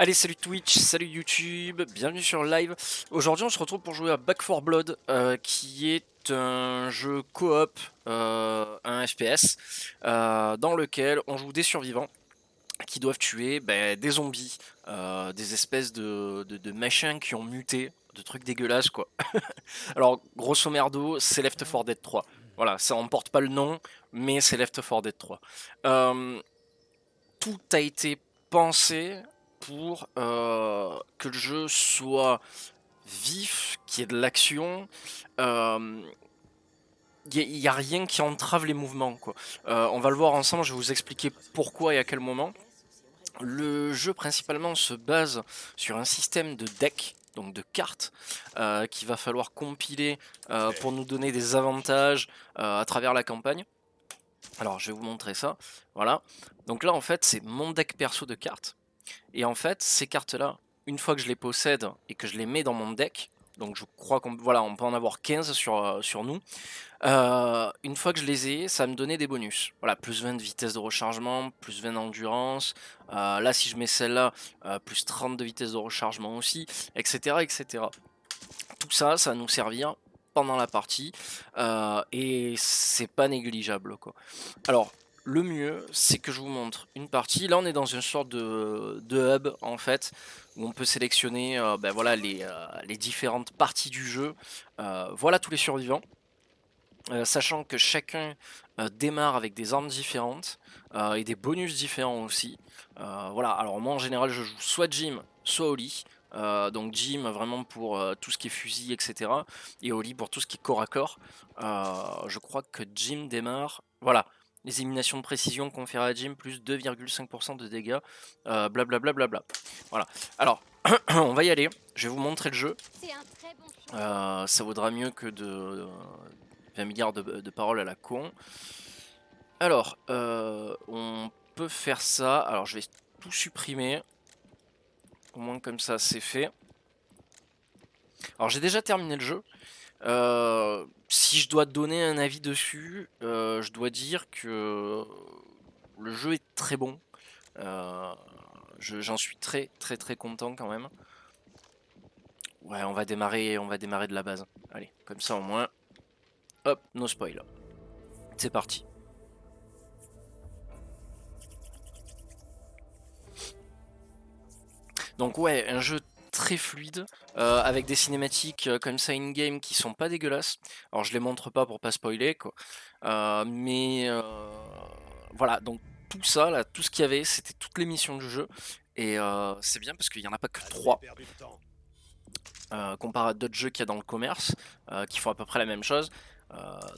Allez, salut Twitch, salut YouTube, bienvenue sur le live. Aujourd'hui, on se retrouve pour jouer à Back 4 Blood, qui est un jeu coop, un FPS, dans lequel on joue des survivants qui doivent tuer des zombies, des espèces de machins qui ont muté, de trucs dégueulasses quoi. Alors, grosso merdo, c'est Left 4 Dead 3. Voilà, ça emporte pas le nom, mais c'est Left 4 Dead 3. Tout a été pensé pour que le jeu soit vif, qu'il y ait de l'action. Il n'y a rien qui entrave les mouvements, quoi. On va le voir ensemble, je vais vous expliquer pourquoi et à quel moment. Le jeu principalement se base sur un système de deck, donc de cartes, qu'il va falloir compiler pour nous donner des avantages à travers la campagne. Alors je vais vous montrer ça, voilà. Donc là en fait c'est mon deck perso de cartes. Et en fait ces cartes là, une fois que je les possède et que je les mets dans mon deck, donc je crois qu'on voilà, on peut en avoir 15 sur nous. Une fois que je les ai, ça va me donnait des bonus. Voilà, plus 20 de vitesse de rechargement, plus 20 d'endurance. Là si je mets celle-là, plus 30 de vitesse de rechargement aussi, etc. etc. Tout ça, ça va nous servir pendant la partie et c'est pas négligeable quoi. Alors le mieux c'est que je vous montre une partie. Là on est dans une sorte de hub en fait où on peut sélectionner voilà, les différentes parties du jeu. Voilà tous les survivants. Sachant que chacun démarre avec des armes différentes et des bonus différents aussi. Voilà, alors moi en général je joue soit Jim, soit Oli. Donc Jim vraiment pour tout ce qui est fusil, etc. Et Oli pour tout ce qui est corps à corps. Je crois que Jim démarre. Voilà, les éliminations de précision confèrent à Jim plus 2,5% de dégâts. Blablabla. Voilà, alors on va y aller. Je vais vous montrer le jeu. Ça vaudra mieux que de 20 milliards de paroles à la con. Alors, on peut faire ça. Alors, je vais tout supprimer. Au moins, comme ça, c'est fait. Alors, j'ai déjà terminé le jeu. Si je dois donner un avis dessus, je dois dire que le jeu est très bon. J'en suis très content quand même. Ouais, on va démarrer de la base. Allez, comme ça au moins. Hop, no spoil. C'est parti. Donc ouais, un jeu très fluide, avec des cinématiques comme ça in-game qui sont pas dégueulasses. Alors je les montre pas pour pas spoiler quoi. Mais voilà, donc tout ça là, tout ce qu'il y avait, c'était toutes les missions du jeu. Et c'est bien parce qu'il n'y en a pas que 3. Comparé à d'autres jeux qu'il y a dans le commerce, qui font à peu près la même chose.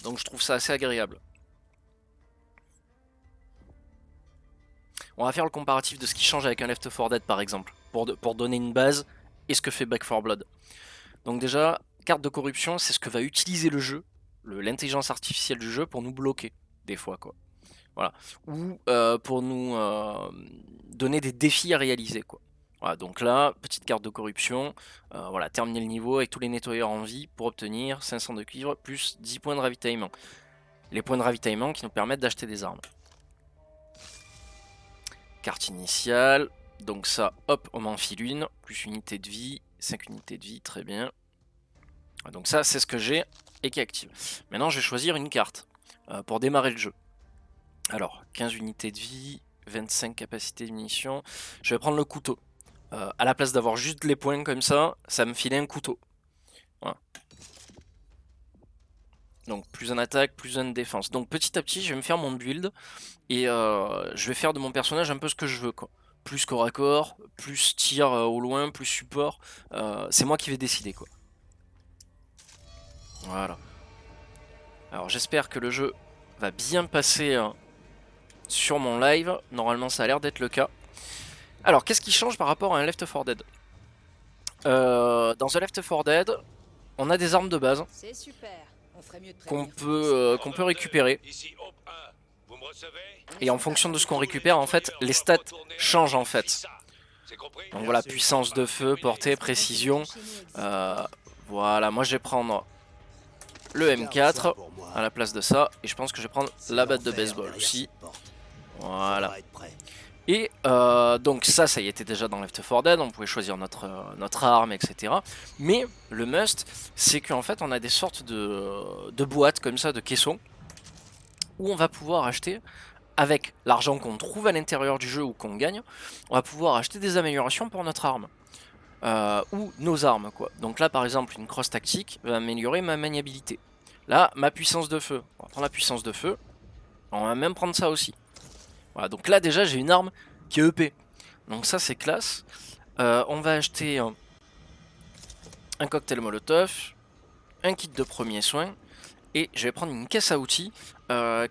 Donc je trouve ça assez agréable. On va faire le comparatif de ce qui change avec un Left 4 Dead par exemple, pour donner une base et ce que fait Back 4 Blood. Donc déjà, carte de corruption, c'est ce que va utiliser le jeu, l'intelligence artificielle du jeu pour nous bloquer, des fois quoi. Voilà. Ou pour nous donner des défis à réaliser quoi. Voilà, donc là, petite carte de corruption, voilà, terminer le niveau avec tous les nettoyeurs en vie pour obtenir 500 de cuivre plus 10 points de ravitaillement. Les points de ravitaillement qui nous permettent d'acheter des armes. Carte initiale, donc ça, hop, on m'enfile une, plus unité de vie, 5 unités de vie, très bien. Donc ça, c'est ce que j'ai et qui est active. Maintenant, je vais choisir une carte pour démarrer le jeu. Alors, 15 unités de vie, 25 capacités de munitions. Je vais prendre le couteau. À la place d'avoir juste les points comme ça me filait un couteau. Voilà. Donc plus en attaque, plus en défense. Donc petit à petit, je vais me faire mon build et je vais faire de mon personnage un peu ce que je veux quoi. Plus corps à corps, plus tir au loin, plus support. C'est moi qui vais décider quoi. Voilà. Alors j'espère que le jeu va bien passer sur mon live. Normalement ça a l'air d'être le cas. Alors qu'est-ce qui change par rapport à un Left 4 Dead? Dans un Left 4 Dead, on a des armes de base qu'on peut récupérer. Et en fonction de ce qu'on récupère, en fait, les stats changent en fait. Donc voilà, puissance de feu, portée, précision. Voilà, moi je vais prendre le M4 à la place de ça. Et je pense que je vais prendre la batte de baseball aussi. Voilà. Et donc ça y était déjà dans Left 4 Dead, on pouvait choisir notre arme, etc. Mais le must, c'est qu'en fait on a des sortes de boîtes comme ça, de caissons, où on va pouvoir acheter, avec l'argent qu'on trouve à l'intérieur du jeu ou qu'on gagne, on va pouvoir acheter des améliorations pour notre arme. Ou nos armes quoi. Donc là par exemple une crosse tactique va améliorer ma maniabilité. Là ma puissance de feu, on va prendre la puissance de feu, on va même prendre ça aussi. Voilà, donc là déjà j'ai une arme qui est EP. Donc ça c'est classe. On va acheter un cocktail molotov, un kit de premiers soins, et je vais prendre une caisse à outils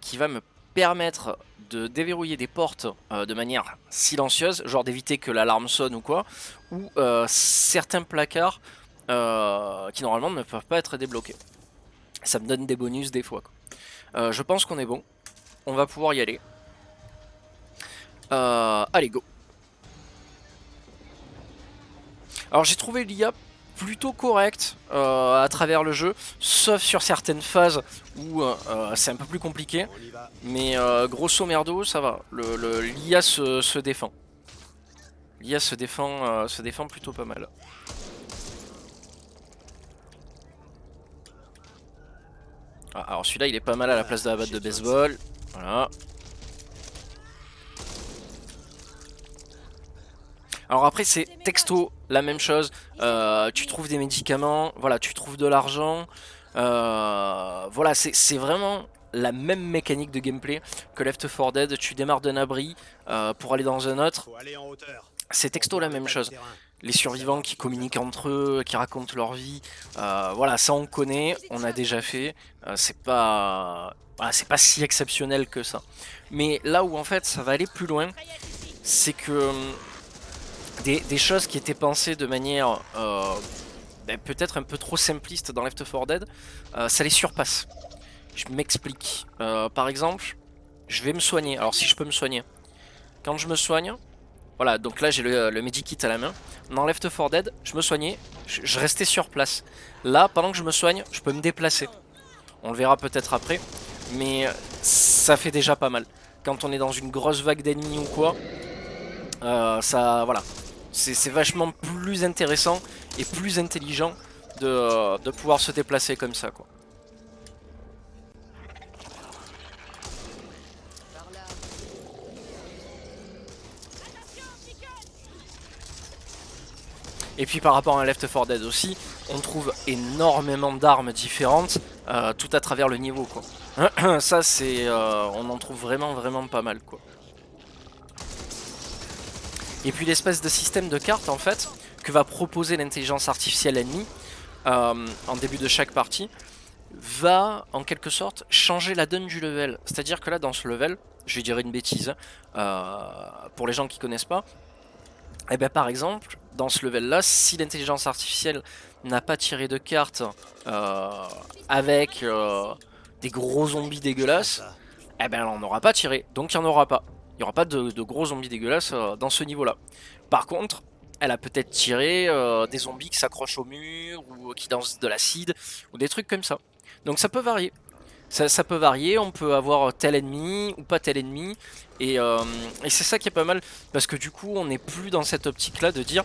qui va me permettre de déverrouiller des portes de manière silencieuse, genre d'éviter que l'alarme sonne ou quoi, ou certains placards qui normalement ne peuvent pas être débloqués. Ça me donne des bonus des fois, quoi. Je pense qu'on est bon, on va pouvoir y aller. Allez go. Alors j'ai trouvé l'IA plutôt correcte à travers le jeu, sauf sur certaines phases où c'est un peu plus compliqué. Mais grosso merdo ça va, l'IA se défend. L'IA se défend plutôt pas mal. Ah, alors celui-là il est pas mal à la place de la batte de baseball. Voilà. Alors après c'est texto la même chose, tu trouves des médicaments, voilà, tu trouves de l'argent, voilà, c'est vraiment la même mécanique de gameplay que Left 4 Dead. Tu démarres d'un abri pour aller dans un autre, c'est texto la même chose. Les survivants qui communiquent entre eux, qui racontent leur vie, voilà, ça on connaît, on a déjà fait, c'est pas... Voilà, c'est pas si exceptionnel que ça. Mais là où en fait ça va aller plus loin, c'est que des choses qui étaient pensées de manière peut-être un peu trop simpliste dans Left 4 Dead, ça les surpasse. Je m'explique. Par exemple, je vais me soigner. Alors si je peux me soigner. Quand je me soigne, voilà, donc là j'ai le medikit à la main. Dans Left 4 Dead, je me soignais, je restais sur place. Là, pendant que je me soigne, je peux me déplacer. On le verra peut-être après, mais ça fait déjà pas mal. Quand on est dans une grosse vague d'ennemis ou quoi, ça, voilà, c'est vachement plus intéressant et plus intelligent de pouvoir se déplacer comme ça, quoi. Et puis par rapport à Left 4 Dead aussi, on trouve énormément d'armes différentes tout à travers le niveau, quoi. Ça c'est, on en trouve vraiment pas mal, quoi. Et puis l'espèce de système de cartes en fait que va proposer l'intelligence artificielle ennemie en début de chaque partie va en quelque sorte changer la donne du level. C'est-à-dire que là dans ce level, je vais dire une bêtise pour les gens qui connaissent pas, et bien par exemple dans ce level là, si l'intelligence artificielle n'a pas tiré de cartes avec des gros zombies dégueulasses, et ben on n'aura pas tiré, donc il n'y en aura pas. Il n'y aura pas de gros zombies dégueulasses dans ce niveau là. Par contre, elle a peut-être tiré des zombies qui s'accrochent au mur ou qui dansent de l'acide ou des trucs comme ça. Donc ça peut varier. Ça peut varier, on peut avoir tel ennemi ou pas tel ennemi. Et c'est ça qui est pas mal parce que du coup on n'est plus dans cette optique là de dire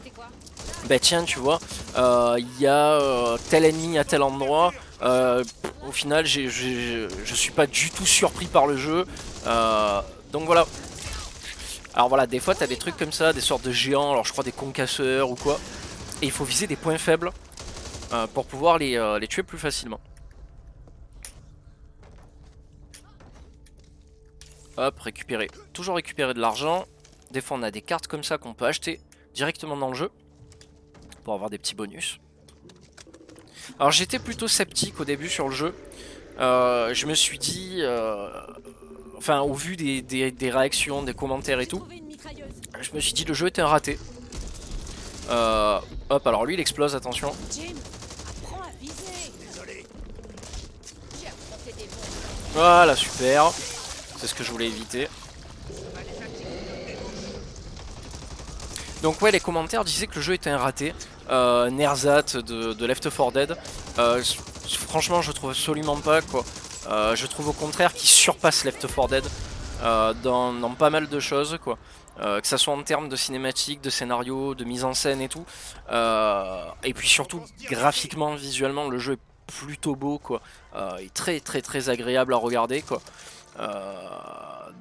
bah tiens tu vois il y a tel ennemi à tel endroit. Au final je suis pas du tout surpris par le jeu. Donc voilà. Alors voilà, des fois t'as des trucs comme ça, des sortes de géants, alors je crois des concasseurs ou quoi. Et il faut viser des points faibles pour pouvoir les tuer plus facilement. Hop, récupérer. Toujours récupérer de l'argent. Des fois on a des cartes comme ça qu'on peut acheter directement dans le jeu pour avoir des petits bonus. Alors j'étais plutôt sceptique au début sur le jeu. Je me suis dit, enfin au vu des réactions, des commentaires et tout, je me suis dit le jeu était un raté. Hop, alors lui il explose, attention. Voilà, super. C'est ce que je voulais éviter. Donc ouais, les commentaires disaient que le jeu était un raté. Nerzat de Left 4 Dead. Franchement, je trouve absolument pas, quoi. Je trouve au contraire qu'il surpasse Left 4 Dead. dans pas mal de choses, quoi. Que ça soit en termes de cinématique, de scénario, de mise en scène et tout. Et puis surtout, graphiquement, visuellement, le jeu est plutôt beau, quoi. Il est très agréable à regarder, quoi.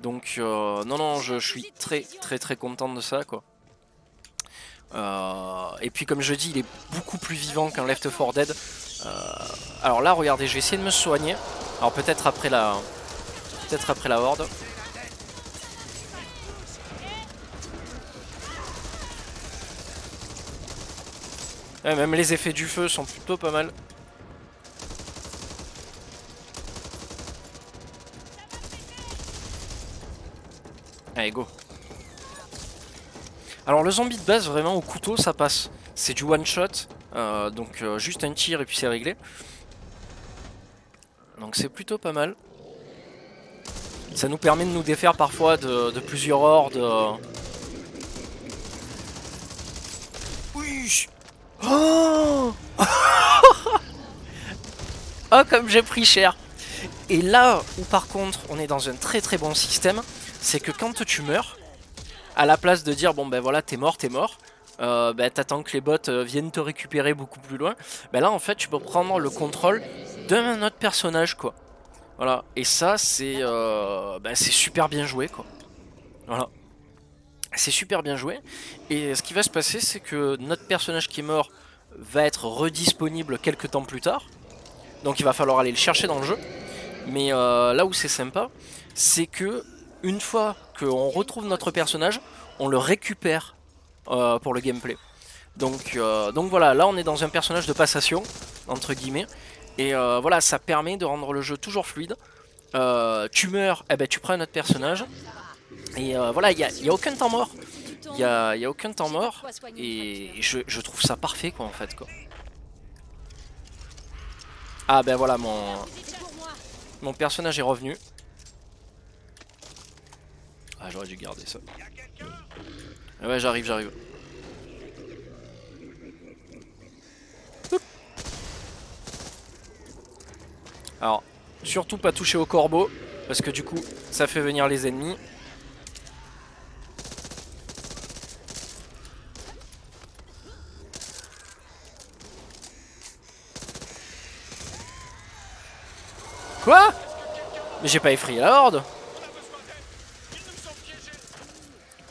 Donc non non, je suis très content de ça, quoi. Et puis comme je dis, il est beaucoup plus vivant qu'un Left 4 Dead. Alors là, regardez, je vais essayer de me soigner. Alors peut-être après la horde. Ouais, même les effets du feu sont plutôt pas mal. Allez, go. Alors le zombie de base, vraiment au couteau, ça passe. C'est du one shot, donc juste un tir et puis c'est réglé. Donc c'est plutôt pas mal. Ça nous permet de nous défaire parfois de plusieurs hordes. Oui. Oh, oh comme j'ai pris cher. Et là où par contre on est dans un très bon système, c'est que quand tu meurs, à la place de dire bon ben voilà t'es mort, ben, t'attends que les bots viennent te récupérer beaucoup plus loin, ben là en fait tu peux prendre le contrôle d'un autre personnage, quoi. Voilà, et ça c'est ben, c'est super bien joué, quoi. Voilà, c'est super bien joué. Et ce qui va se passer, c'est que notre personnage qui est mort va être redisponible quelques temps plus tard. Donc il va falloir aller le chercher dans le jeu. Mais là où c'est sympa, c'est que une fois qu'on retrouve notre personnage, on le récupère pour le gameplay. Donc voilà, là on est dans un personnage de passation, entre guillemets. Et voilà, ça permet de rendre le jeu toujours fluide. Tu meurs, eh ben, tu prends un autre personnage. Et voilà, il n'y a aucun temps mort. Il y a aucun temps mort. Et je trouve ça parfait, quoi, en fait, quoi. Ah ben voilà, mon personnage est revenu. Ah, j'aurais dû garder ça. Ah ouais, j'arrive. Alors, surtout pas toucher au corbeau, parce que du coup, ça fait venir les ennemis. Quoi? Mais j'ai pas effrayé la horde.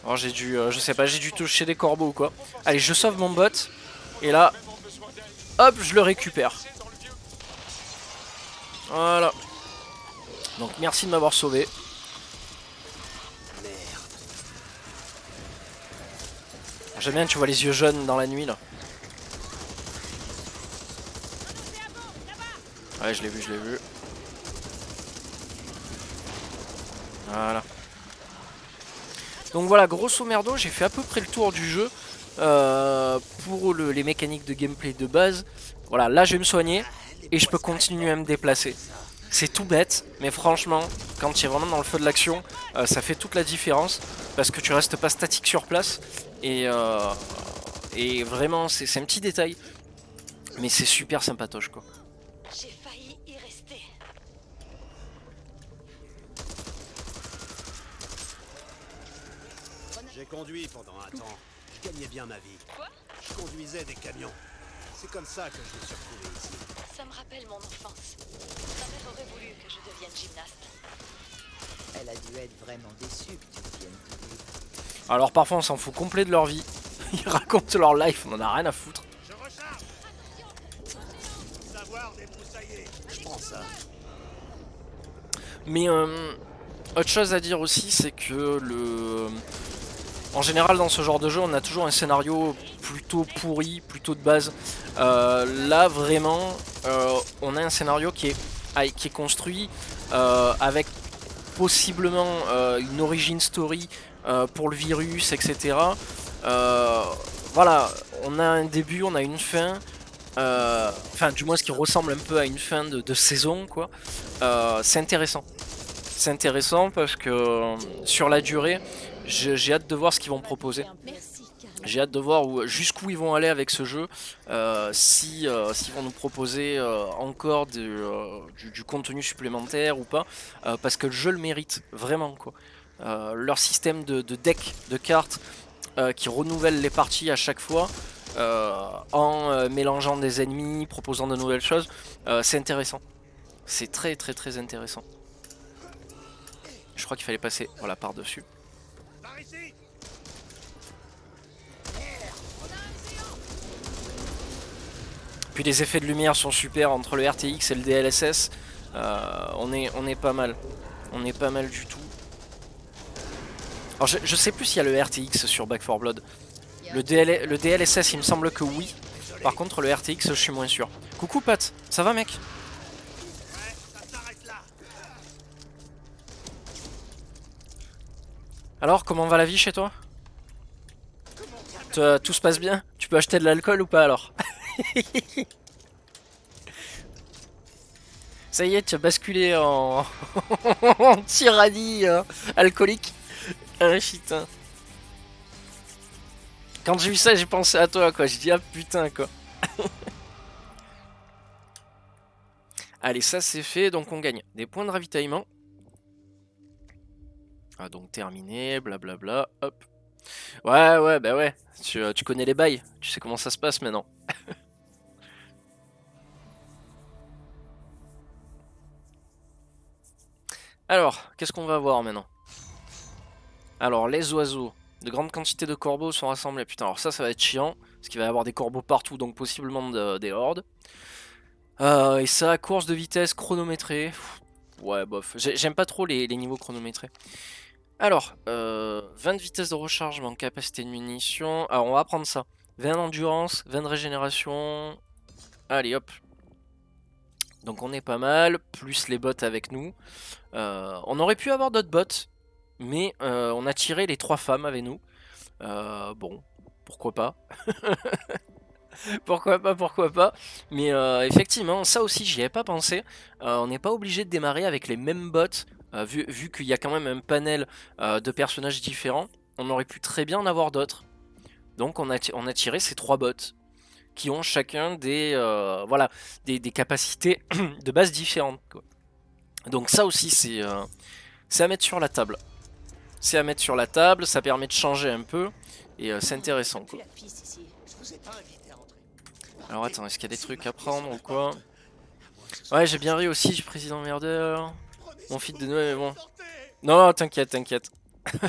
Alors j'ai dû, je sais pas, j'ai dû toucher des corbeaux ou quoi. Allez, je sauve mon bot. Et là, hop, je le récupère. Voilà. Donc merci de m'avoir sauvé. J'aime bien, tu vois les yeux jaunes dans la nuit là. Ouais, je l'ai vu. Voilà. Donc voilà, grosso merdo, j'ai fait à peu près le tour du jeu. Pour les mécaniques de gameplay de base. Voilà, là je vais me soigner et je peux continuer à me déplacer. C'est tout bête, mais franchement, quand tu es vraiment dans le feu de l'action, ça fait toute la différence parce que tu restes pas statique sur place. Et vraiment, c'est un petit détail, mais c'est super sympatoche, quoi. J'ai failli y rester. J'ai conduit pendant un temps. Je gagnais bien ma vie. Quoi? Je conduisais des camions. C'est comme ça que je me suis retrouvé ici. Ça me rappelle mon enfance. Ma mère aurait voulu que je devienne gymnaste. Elle a dû être vraiment déçue que tu viennes tout vivre. Alors parfois on s'en fout complet de leur vie. Ils racontent leur life, on en a rien à foutre. Je recharge. Savoir débroussailler. Je prends ça. Mais autre chose à dire aussi, c'est que en général dans ce genre de jeu, on a toujours un scénario plutôt pourri, plutôt de base. Là vraiment, on a un scénario qui est construit avec possiblement une origin story pour le virus, etc. Voilà, on a un début, on a une fin. Enfin, du moins ce qui ressemble un peu à une fin de saison, quoi. C'est intéressant. C'est intéressant parce que sur la durée, j'ai hâte de voir ce qu'ils vont proposer. Merci, Carl. J'ai hâte de voir jusqu'où ils vont aller avec ce jeu, s'ils vont nous proposer encore du contenu supplémentaire ou pas, parce que le jeu le mérite, vraiment, quoi. leur système de deck de cartes qui renouvelle les parties à chaque fois en mélangeant des ennemis, proposant de nouvelles choses. C'est intéressant. C'est très très très intéressant. Je crois qu'il fallait passer voilà, par-dessus. Par ici. Puis les effets de lumière sont super entre le RTX et le DLSS. On est pas mal. On est pas mal du tout. Alors je sais plus s'il y a le RTX sur Back 4 Blood. Le DLSS il me semble que oui. Par contre le RTX je suis moins sûr. Coucou Pat, ça va mec? Ouais, ça s'arrête là. Alors comment va la vie chez toi? Tout se passe bien? Tu peux acheter de l'alcool ou pas alors? Ça y est, tu as basculé en, en tyrannie alcoolique. Ah putain. Quand j'ai vu ça, j'ai pensé à toi quoi. J'ai dit ah putain quoi. Allez, ça c'est fait, donc on gagne des points de ravitaillement. Ah donc terminé, blablabla, hop. Ouais, bah ouais, tu connais les bails, tu sais comment ça se passe maintenant. Alors, qu'est-ce qu'on va voir maintenant? Alors, les oiseaux. De grandes quantités de corbeaux sont rassemblés. Putain, alors ça va être chiant, parce qu'il va y avoir des corbeaux partout, donc possiblement des hordes. Et ça, course de vitesse chronométrée. Ouais, bof. J'aime pas trop les niveaux chronométrés. Alors, 20 de vitesse de rechargement, capacité de munitions. Alors, on va prendre ça. 20 d'endurance, 20 de régénération. Allez, hop. Donc, on est pas mal. Plus les bots avec nous. On aurait pu avoir d'autres bots. Mais on a tiré les 3 femmes avec nous. Bon, pourquoi pas. pourquoi pas. Mais effectivement, ça aussi, j'y avais pas pensé. On n'est pas obligé de démarrer avec les mêmes bots. Vu qu'il y a quand même un panel de personnages différents, on aurait pu très bien en avoir d'autres. Donc on a tiré ces 3 bots qui ont chacun voilà, des capacités de base différentes, quoi. Donc ça aussi c'est à mettre sur la table. C'est à mettre sur la table, ça permet de changer un peu et c'est intéressant, quoi. Alors attends, est-ce qu'il y a des trucs à prendre ou quoi? Ouais, j'ai bien ri aussi du président merdeur. Mon feed de Noël, mais bon. Non, t'inquiète.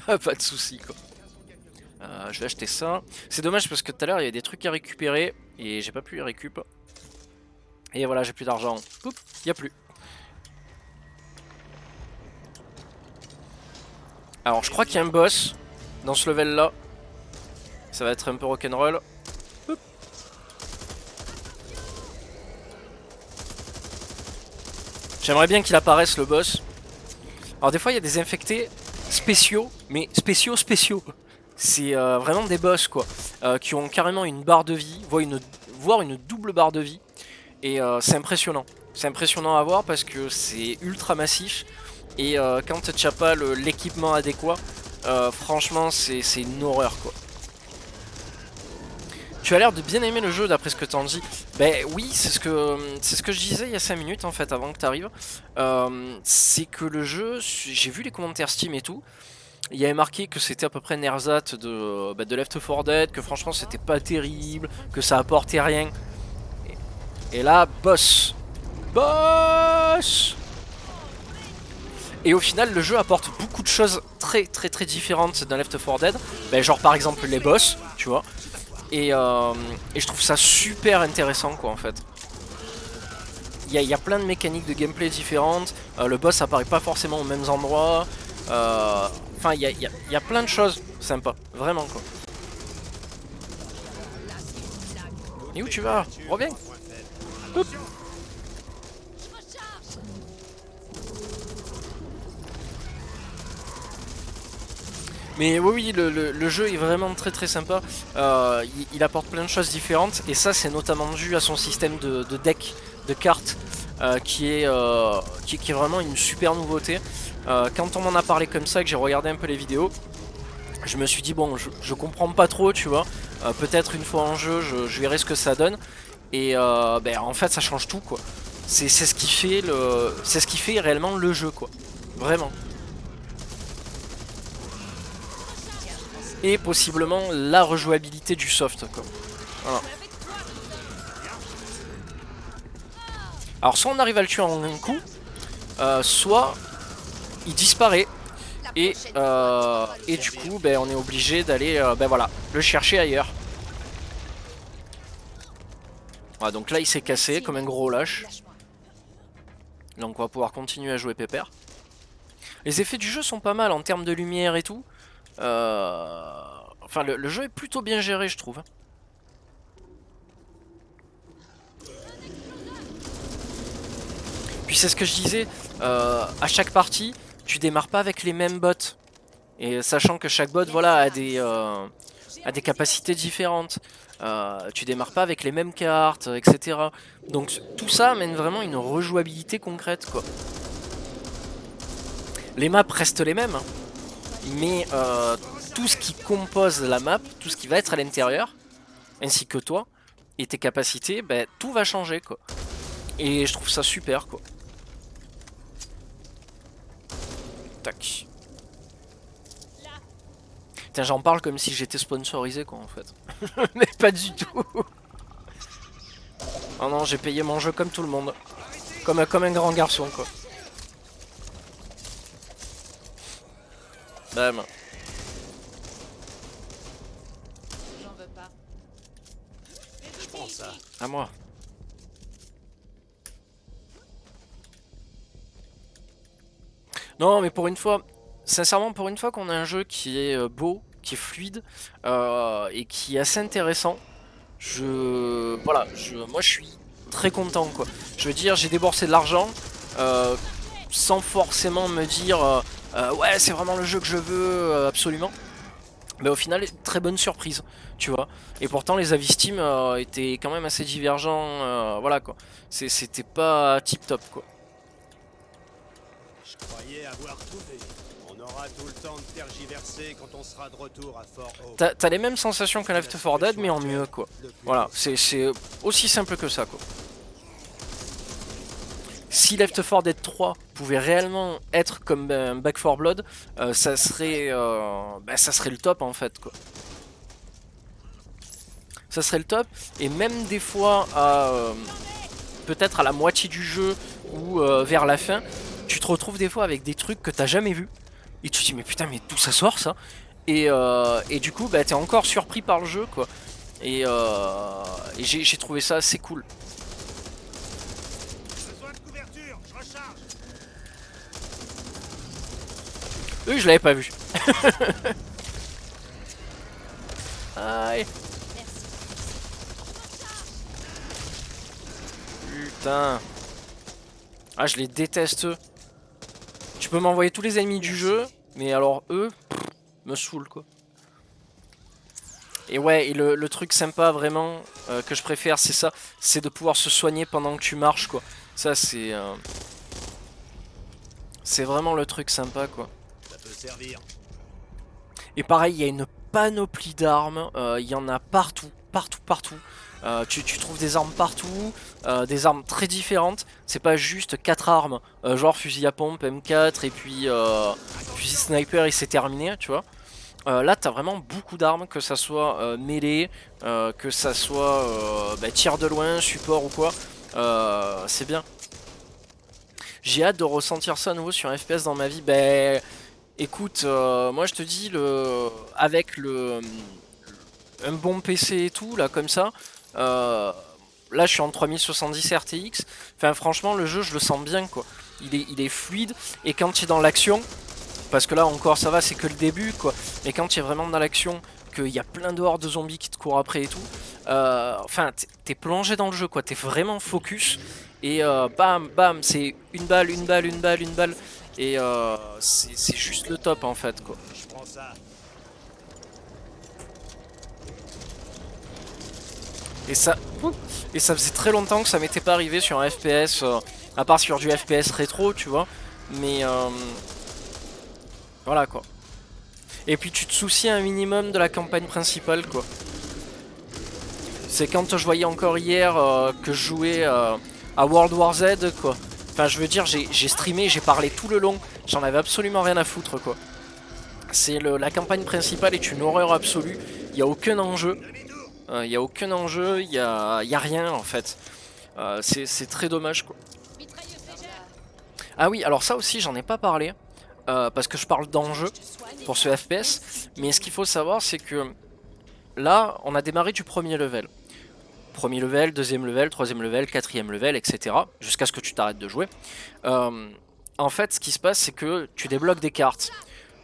Pas de soucis, quoi. Je vais acheter ça. C'est dommage parce que tout à l'heure il y avait des trucs à récupérer et j'ai pas pu les récup. Et voilà, j'ai plus d'argent. Poup, y a plus. Alors je crois qu'il y a un boss dans ce level là. Ça va être un peu rock'n'roll. J'aimerais bien qu'il apparaisse le boss. Alors des fois il y a des infectés spéciaux, mais spéciaux. C'est vraiment des boss quoi, qui ont carrément une barre de vie, voire une double barre de vie. Et c'est impressionnant. C'est impressionnant à voir parce que c'est ultra massif. Et quand tu n'as pas l'équipement adéquat, franchement c'est une horreur quoi. Tu as l'air de bien aimer le jeu d'après ce que t'en dis. Ben oui, c'est ce que je disais il y a 5 minutes en fait avant que tu arrives. C'est que le jeu, j'ai vu les commentaires Steam et tout. Il y avait marqué que c'était à peu près Nerzat de Left 4 Dead, que franchement c'était pas terrible, que ça apportait rien. Et là, boss. Et au final, le jeu apporte beaucoup de choses très différentes dans Left 4 Dead. Ben, genre par exemple les boss, tu vois. Et je trouve ça super intéressant quoi en fait. Il y a plein de mécaniques de gameplay différentes. Le boss apparaît pas forcément aux mêmes endroits. Enfin, il y a plein de choses sympas, vraiment quoi. Et où tu vas? Reviens. Oups. Mais oui, le jeu est vraiment très sympa. Il apporte plein de choses différentes. Et ça, c'est notamment dû à son système de deck, de cartes, qui est vraiment une super nouveauté. Quand on m'en a parlé comme ça, que j'ai regardé un peu les vidéos, je me suis dit, bon, je comprends pas trop, tu vois. Peut-être une fois en jeu, je verrai ce que ça donne. Et ben, en fait, ça change tout, quoi. C'est ce qui fait réellement le jeu, quoi. Vraiment. et possiblement la rejouabilité du soft, quoi. Voilà. Alors soit on arrive à le tuer en un coup, soit il disparaît. Et du coup, ben, on est obligé d'aller ben, voilà, le chercher ailleurs. Voilà, donc là il s'est cassé comme un gros lâche. Donc on va pouvoir continuer à jouer pépère. Les effets du jeu sont pas mal en termes de lumière et tout. Enfin le jeu est plutôt bien géré, je trouve. Puis c'est ce que je disais, à chaque partie, tu démarres pas avec les mêmes bots. Et sachant que chaque bot voilà, a des capacités différentes. Tu démarres pas avec les mêmes cartes, etc. Donc tout ça amène vraiment une rejouabilité concrète, quoi. Les maps restent les mêmes, hein, mais tout ce qui compose la map, tout ce qui va être à l'intérieur, ainsi que toi et tes capacités, ben, tout va changer, quoi. Et je trouve ça super, quoi. Tac. Tiens, j'en parle comme si j'étais sponsorisé, quoi, en fait. Mais pas du tout. Oh non, j'ai payé mon jeu comme tout le monde. Comme un grand garçon, quoi. Bam. J'en veux pas. Je prends ça. À moi. Non, mais pour une fois, sincèrement, pour une fois qu'on a un jeu qui est beau, qui est fluide et qui est assez intéressant, voilà, moi je suis très content, quoi. Je veux dire, j'ai déboursé de l'argent sans forcément me dire ouais, c'est vraiment le jeu que je veux absolument. Mais au final, très bonne surprise, tu vois. Et pourtant, les avis Steam étaient quand même assez divergents, voilà, quoi. C'était pas tip top, quoi. Je croyais avoir tout vu. On aura tout le temps de tergiverser quand on sera de retour à Fort Hope. T'as les mêmes sensations que Left 4 Dead, mais en mieux, quoi. Voilà, c'est aussi simple que ça, quoi. Si Left 4 Dead 3 pouvait réellement être comme Back 4 Blood, ça serait le top, en fait, quoi. Ça serait le top, et même des fois, peut-être à la moitié du jeu ou vers la fin, tu te retrouves des fois avec des trucs que t'as jamais vu. Et tu te dis mais putain, mais d'où ça sort ça? Et du coup bah t'es encore surpris par le jeu, quoi. Et j'ai trouvé ça assez cool. Besoin de couverture, je recharge. Eux je l'avais pas vu. Aïe. Putain. Ah, je les déteste, eux. Tu peux m'envoyer tous les ennemis du jeu, mais alors eux, me saoulent, quoi. Et ouais, et le truc sympa vraiment que je préfère, c'est ça, c'est de pouvoir se soigner pendant que tu marches, quoi. Ça, c'est vraiment le truc sympa, quoi. Ça peut servir. Et pareil, il y a une panoplie d'armes, il y en a partout, partout, partout. Tu trouves des armes partout, des armes très différentes. C'est pas juste 4 armes, genre fusil à pompe, M4 et puis fusil sniper et c'est terminé, tu vois. Là t'as vraiment beaucoup d'armes, que ça soit mêlée, que ça soit tir de loin, support ou quoi. C'est bien. J'ai hâte de ressentir ça à nouveau sur un FPS dans ma vie. Ben écoute, moi je te dis, avec un bon PC et tout, là comme ça, là je suis en 3070 RTX, enfin franchement le jeu je le sens bien, quoi. Il est fluide, et quand tu es dans l'action, parce que là encore ça va, c'est que le début, quoi, mais quand tu es vraiment dans l'action, qu'il y a plein de hordes de zombies qui te courent après et tout, enfin t'es plongé dans le jeu, quoi, t'es vraiment focus, et bam bam, c'est une balle, une balle, une balle, une balle, et c'est juste le top, en fait, quoi. Je prends ça. Et ça faisait très longtemps que ça m'était pas arrivé sur un FPS, à part sur du FPS rétro, tu vois. Mais voilà, quoi. Et puis tu te soucies un minimum de la campagne principale, quoi. C'est quand je voyais encore hier que je jouais à World War Z, quoi. Enfin, je veux dire, j'ai streamé, j'ai parlé tout le long. J'en avais absolument rien à foutre, quoi. C'est la campagne principale est une horreur absolue. Il n'y a aucun enjeu. Il n'y a aucun enjeu, il y a rien en fait. C'est très dommage quoi. Ah oui, alors ça aussi j'en ai pas parlé. Parce que je parle d'enjeu pour ce FPS. Mais ce qu'il faut savoir c'est que là on a démarré du premier level. Premier level, deuxième level, troisième level, quatrième level, etc. Jusqu'à ce que tu t'arrêtes de jouer. En fait ce qui se passe c'est que tu débloques des cartes.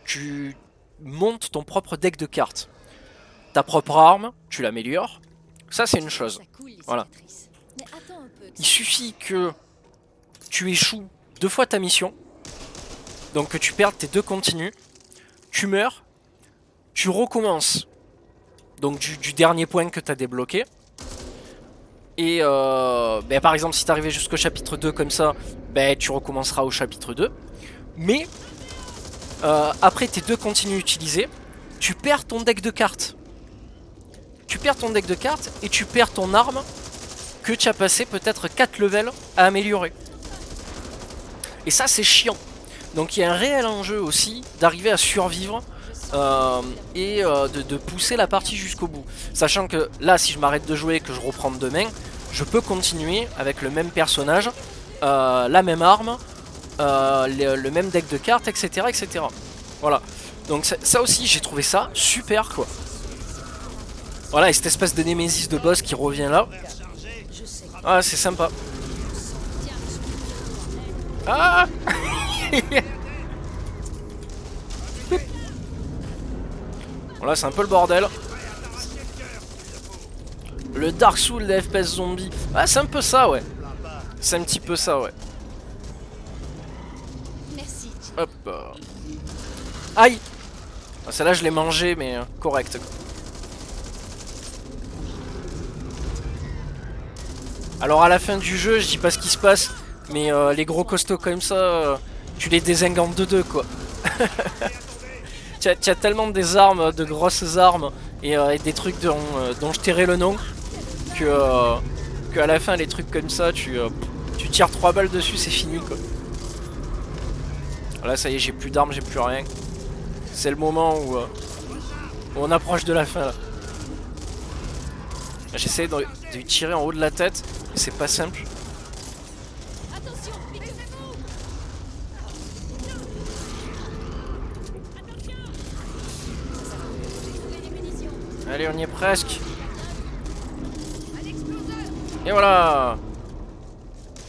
Tu montes ton propre deck de cartes. Ta propre arme, tu l'améliores. Ça c'est une chose. Voilà. Il suffit que tu échoues 2 fois ta mission. Donc que tu perdes tes 2 continues. Tu meurs. Tu recommences. Donc du dernier point que tu as débloqué. Et par exemple si tu arrivé jusqu'au chapitre 2 comme ça, tu recommenceras au chapitre 2. Mais après tes 2 continues utilisées, tu perds ton deck de cartes. Tu perds ton deck de cartes et tu perds ton arme que tu as passé peut-être 4 levels à améliorer. Et ça c'est chiant. Donc il y a un réel enjeu aussi d'arriver à survivre de pousser la partie jusqu'au bout. Sachant que là si je m'arrête de jouer et que je reprends demain, je peux continuer avec le même personnage, la même arme, le même deck de cartes, etc. etc. Voilà. Donc ça aussi j'ai trouvé ça super quoi. Voilà, et cette espèce de némésis de boss qui revient là. Ah, c'est sympa. Ah. Bon là c'est un peu le bordel. Le Dark Souls des FPS zombies. Ah c'est un peu ça ouais. C'est un petit peu ça ouais. Hop. Aïe. Celle-là je l'ai mangé mais correct. Alors à la fin du jeu je dis pas ce qui se passe. Mais les gros costauds comme ça, tu les dézingues en 2-2 quoi. Tu as tellement des armes, de grosses armes et des trucs dont je tairai le nom que à la fin les trucs comme ça tu tires 3 balles dessus c'est fini quoi. Là ça y est j'ai plus d'armes, j'ai plus rien. C'est le moment où on approche de la fin là. J'essaie de lui tirer en haut de la tête et c'est pas simple. Allez on y est presque. Et voilà.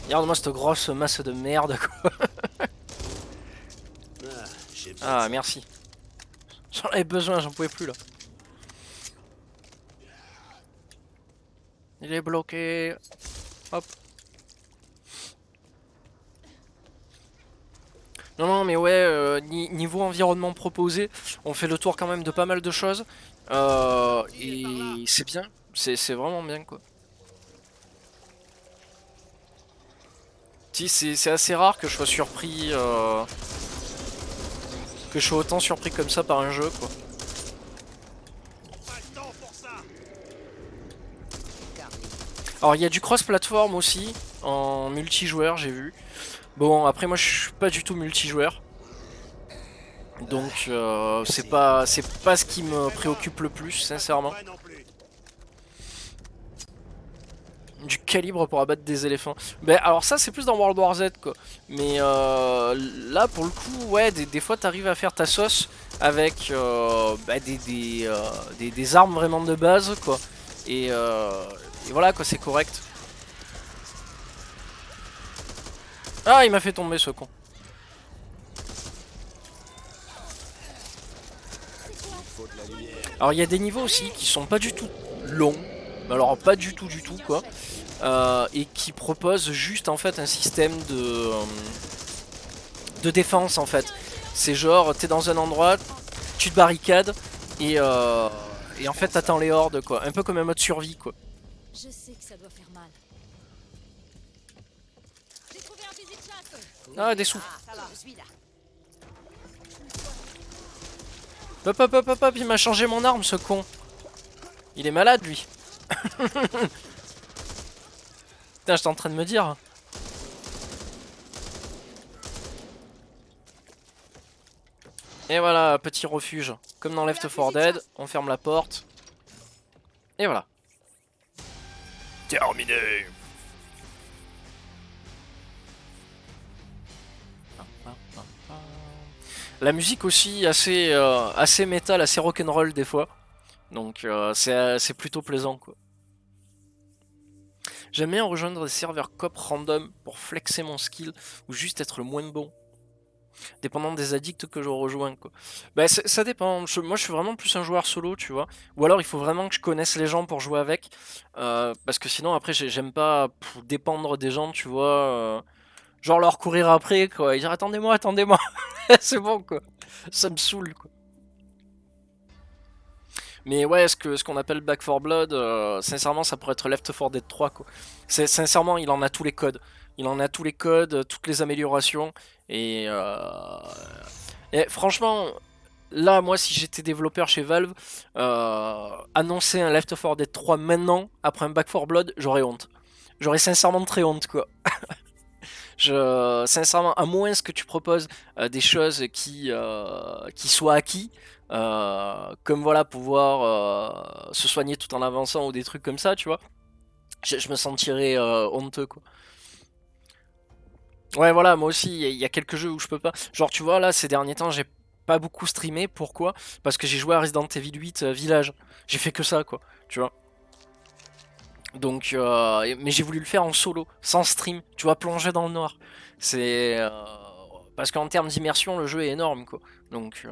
Regarde-moi cette grosse masse de merde quoi. Ah merci. J'en avais besoin, j'en pouvais plus là. Il est bloqué. Hop. Non mais ouais, niveau environnement proposé, on fait le tour quand même de pas mal de choses. Et c'est bien, c'est vraiment bien quoi. Si c'est assez rare que je sois surpris, que je sois autant surpris comme ça par un jeu quoi. Alors il y a du cross-platform aussi, en multijoueur j'ai vu. Bon après moi je suis pas du tout multijoueur. Donc c'est pas ce qui me préoccupe le plus sincèrement. Du calibre pour abattre des éléphants. Alors ça c'est plus dans World War Z quoi. Mais là pour le coup ouais des fois t'arrives à faire ta sauce avec des armes vraiment de base quoi. Et voilà quoi c'est correct. Ah il m'a fait tomber ce con. Alors il y a des niveaux aussi qui sont pas du tout longs. Alors pas du tout quoi. Et qui proposent juste en fait un système de défense en fait. C'est genre t'es dans un endroit, tu te barricades et en fait t'attends les hordes quoi. Un peu comme un mode survie quoi. Je sais que ça doit faire mal. J'ai trouvé un fusil de chasse. Ah des sous. Je suis là. Hop, il m'a changé mon arme ce con. Il est malade lui. Putain j'étais en train de me dire. Et voilà, petit refuge. Comme dans Left 4 Dead, on ferme la porte. Et voilà. Terminé. La musique aussi assez métal, assez rock'n'roll des fois. Donc c'est plutôt plaisant quoi. J'aime bien rejoindre des serveurs coop random pour flexer mon skill ou juste être le moins bon. Dépendant des addicts que je rejoins quoi. Bah ça dépend, moi je suis vraiment plus un joueur solo tu vois. Ou alors il faut vraiment que je connaisse les gens pour jouer avec. Parce que sinon après j'aime pas dépendre des gens tu vois. Genre leur courir après quoi, et dire attendez-moi, attendez-moi. C'est bon quoi. Ça me saoule quoi. Mais ouais, ce qu'on appelle Back 4 Blood, sincèrement, ça pourrait être Left 4 Dead 3, quoi. Sincèrement, il en a tous les codes. Il en a tous les codes, toutes les améliorations. Et, franchement, là, moi, si j'étais développeur chez Valve, annoncer un Left 4 Dead 3 maintenant, après un Back 4 Blood, j'aurais honte. J'aurais sincèrement très honte, quoi. Sincèrement, à moins que tu proposes des choses qui soient acquis, comme voilà pouvoir se soigner tout en avançant ou des trucs comme ça, tu vois, je me sentirais honteux quoi. Ouais voilà, moi aussi il y a quelques jeux où je peux pas. Genre tu vois là ces derniers temps j'ai pas beaucoup streamé, pourquoi? Parce que j'ai joué à Resident Evil 8 Village. J'ai fait que ça quoi, tu vois. Donc, mais j'ai voulu le faire en solo, sans stream, tu vois, plonger dans le noir. C'est parce qu'en termes d'immersion, le jeu est énorme, quoi. Donc,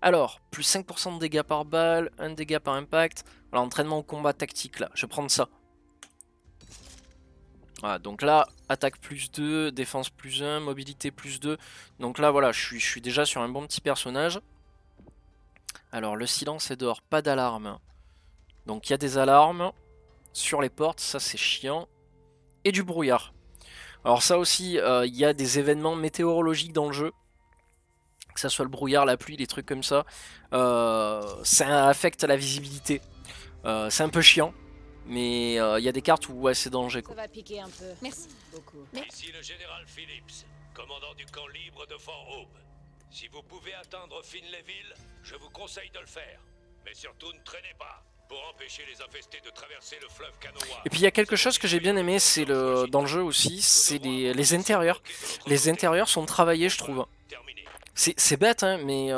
alors, plus 5% de dégâts par balle, 1 dégât par impact. Voilà, entraînement au combat tactique, là, je vais prendre ça. Voilà, donc là, attaque plus 2, défense plus 1, mobilité plus 2. Donc là, voilà, je suis déjà sur un bon petit personnage. Alors, le silence est dehors, pas d'alarme. Donc, il y a des alarmes sur les portes, ça c'est chiant. Et du brouillard. Alors ça aussi, il y a des événements météorologiques dans le jeu. Que ça soit le brouillard, la pluie, des trucs comme ça. Ça affecte la visibilité. C'est un peu chiant. Mais il y a des cartes où ouais, c'est danger Ça quoi. va piquer un peu. Merci. Beaucoup. Ici le général Phillips, commandant du camp libre de Fort Hope. Si vous pouvez atteindre Finlayville, je vous conseille de le faire. Mais surtout ne traînez pas, pour empêcher les infestés de traverser le fleuve Kanawha. Et puis il y a quelque chose que j'ai bien aimé, c'est dans le jeu aussi, c'est les intérieurs. Les intérieurs sont travaillés je trouve. C'est bête hein, mais